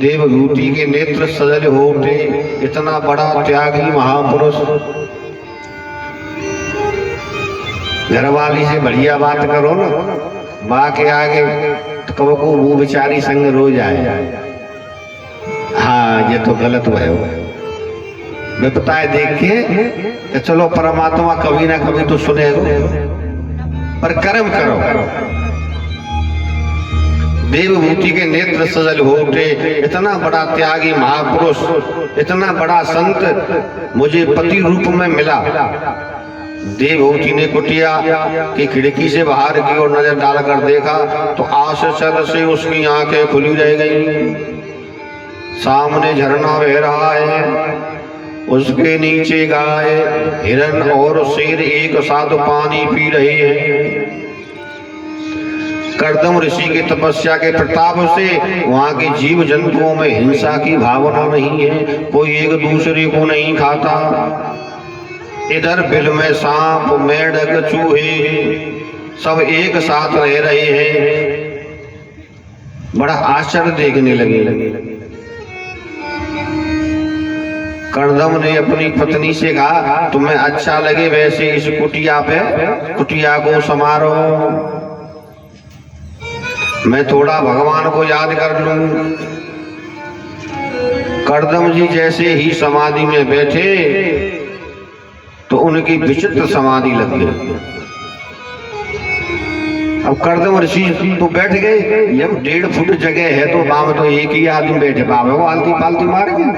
देवभूति के नेत्र सजल हो उठे। इतना बड़ा त्यागी महापुरुष, घरवाली से बढ़िया बात करो ना, माँ के आगे तो कबो को वो बेचारी संग रो जाए। हाँ ये तो गलत है। विपताएं देख के चलो परमात्मा कभी ना कभी तो सुनेगा, पर कर्म करो। देवभूति के नेत्र सजल हो उठे। इतना बड़ा त्यागी महापुरुष, इतना बड़ा संत मुझे पति रूप में मिला। देवभूति ने कुटिया की खिड़की से बाहर की ओर नजर डालकर देखा तो आश्चर्य से उसकी आंखें खुली रह गईं। सामने झरना बह रहा है, उसके नीचे गाय, हिरण और शेर एक साथ पानी पी रहे हैं। करदम ऋषि की तपस्या के प्रताप से वहां के जीव जंतुओं में हिंसा की भावना नहीं है, कोई एक दूसरे को नहीं खाता। इधर बिल में सांप, मेंढक, चूहे सब एक साथ रह रहे हैं। बड़ा आश्चर्य देखने लगे। करदम ने अपनी पत्नी से कहा तुम्हें अच्छा लगे वैसे इस कुटिया को समारो, मैं थोड़ा भगवान को याद कर लूं। करदम जी जैसे ही समाधि में बैठे तो उनकी विचित्र समाधि लग गई। अब करदम ऋषि तो बैठ गए, जब 1.5 फुट जगह है तो वहां तो एक ही आदमी बैठे, बाबा को आलती पालती मार गए।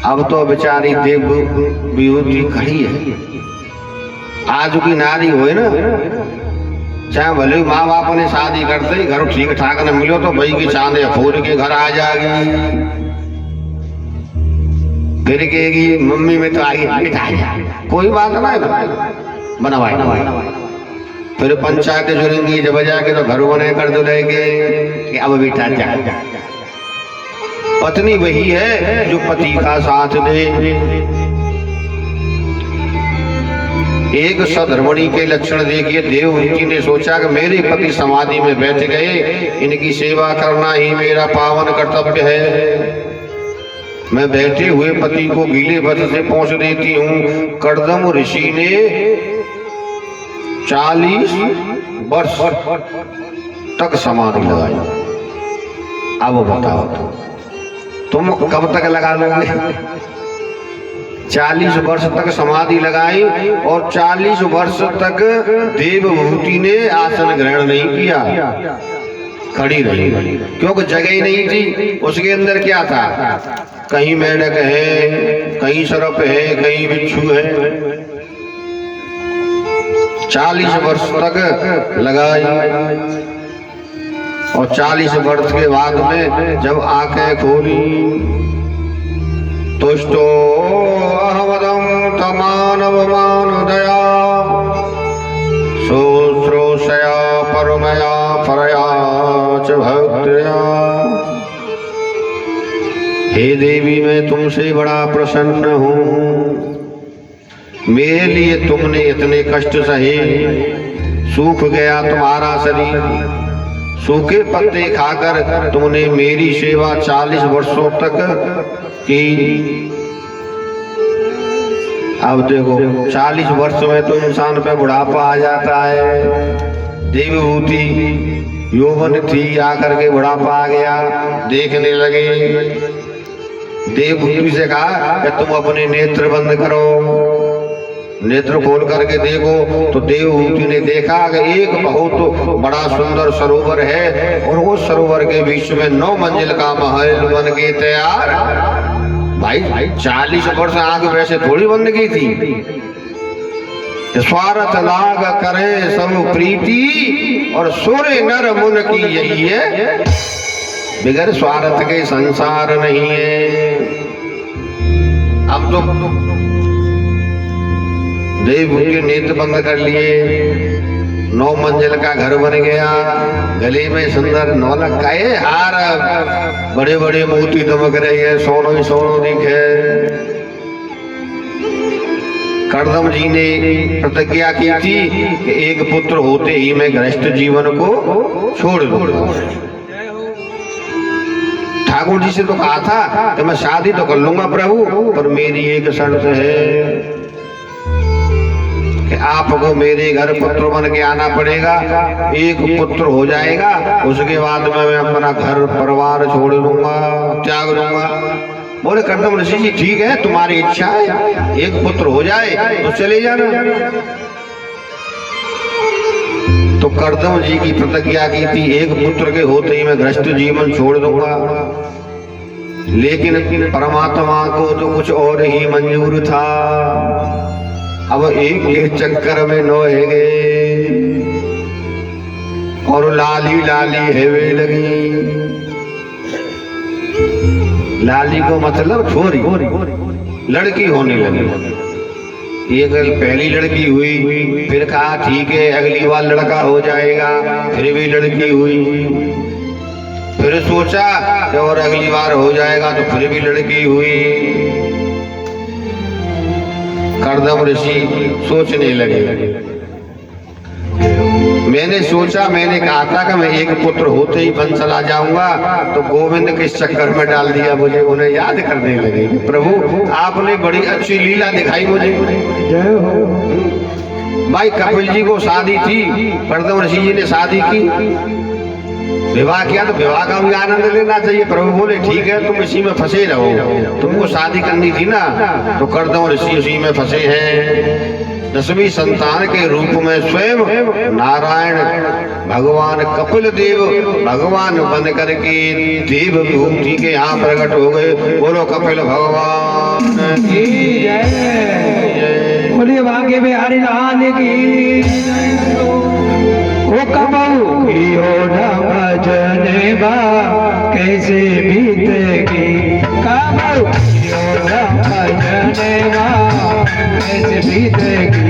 अब तो बेचारी देवभूति खड़ी है। आज की नारी होए ना, चाहे भले माँ बाप ने शादी करते घर ठीक ठाक न मिलो तो भाई की चांदे फोड़ के घर आ जाएगी, फिर कहेगी मम्मी में तो आई कोई बात ना बनवाई। फिर पंचायत जुड़ेंगी जब जाके तो घर बने कर दो कि अब बेटा जा। पत्नी वही है जो पति का साथ दे। एक सधर्मणी के लक्षण देखिए। देवहूति ने सोचा कि मेरे पति समाधि में बैठ गए, इनकी सेवा करना ही मेरा पावन कर्तव्य है। मैं बैठे हुए पति को गीले वस्त्र से पोंछ देती हूँ। करदम ऋषि ने 40 वर्ष तक समाधि लगाई। अब बताओ तुम कब तक लगा लोगे? 40 वर्ष तक समाधि लगाई और 40 वर्ष तक देवभूति ने आसन ग्रहण नहीं किया, खड़ी रही, क्योंकि जगह ही नहीं थी। उसके अंदर क्या था? कहीं मेंढक है, कहीं सर्प है, कहीं बिच्छू है। 40 वर्ष तक लगाई और 40 वर्ष के बाद में जब आंखें खोली तुष्टो अहमदम तमानवमान दया शुश्रूषया परमया परया च भक्त्या। हे देवी मैं तुमसे बड़ा प्रसन्न हूँ। मेरे लिए तुमने इतने कष्ट सहे, सूख गया तुम्हारा शरीर, सूखे पत्ते खाकर तुमने मेरी सेवा 40 वर्षों तक की। अब देखो 40 वर्ष में तो इंसान पे बुढ़ापा आ जाता है। देवभूति यौवन थी, आकर के बुढ़ापा आ गया, देखने लगे। देवभूति से कहा कि तुम अपने नेत्र बंद करो। नेत्र खोल करके देखो तो देवभूति ने देखा कि एक बहुत बड़ा सुंदर सरोवर है और वो सरोवर के बीच में 9 मंजिल का महल बन के तैयार। भाई 40 वर्ष आंख वैसे थोड़ी बंद की थी। स्वार्थ लाग करे सब प्रीति और सोरे नर मुन की यही है, बिगर स्वार्थ के संसार नहीं है। अब तो देवभूति नेत्र बंद कर लिए, 9 मंजिल का घर बन गया, गले में सुंदर नौलख का हार, बड़े बड़े मोती दमक रहे हैं, सोनो ही सोनो दिखे। कर्दम जी ने प्रतिज्ञा की थी कि एक पुत्र होते ही मैं गृहस्थ जीवन को छोड़ दूंगा। ठाकुर जी से तो कहा था कि मैं शादी तो कर लूंगा प्रभु, पर मेरी एक शर्त है कि आपको मेरे घर पुत्र बन के आना पड़ेगा। एक पुत्र हो जाएगा, उसके बाद में मैं अपना घर परिवार छोड़ दूंगा, त्याग दूंगा। बोले कर्दम ऋषि जी ठीक है, तुम्हारी इच्छा है, एक पुत्र हो जाए तो चले जाना। तो कर्दम जी की प्रतिज्ञा की थी एक पुत्र के होते ही मैं गृहस्थ जीवन छोड़ दूंगा। लेकिन परमात्मा को तो कुछ और ही मंजूर था। अब एक के चक्कर में नोए गए और लाली लाली हेवे लगी। लाली को मतलब छोरी, लड़की होने लगी। एक पहली लड़की हुई, फिर कहा ठीक है अगली बार लड़का हो जाएगा, फिर भी लड़की हुई। फिर सोचा कि और अगली बार हो जाएगा, तो फिर भी लड़की हुई। कर्दम ऋषि सोचने लगे। मैंने सोचा, मैंने कहा था कि मैं एक पुत्र होते ही बन चला जाऊंगा, तो गोविंद किस चक्कर में डाल दिया मुझे। उन्हें याद करने लगे प्रभु आपने बड़ी अच्छी लीला दिखाई मुझे। भाई कपिल जी को शादी थी, कर्दम ऋषि जी ने शादी की, विवाह किया, तो विवाह का भी आनंद लेना चाहिए। प्रभु बोले ठीक है तुम इसी में फंसे रहो, तुमको शादी करनी थी ना। तो कर्दम ऋषि उसी में फंसे हैं। 10वीं संतान के रूप में स्वयं नारायण भगवान कपिल देव भगवान बन करके देवभूति के यहाँ प्रकट हो गए। बोलो कपिल भगवान की जय। बोलिए भाग्य बिहारी लाल की। ओ कबहू की हो न भजने बा कैसे बीतेगी, कबहू की हो न भजने बा कैसे बीतेगी।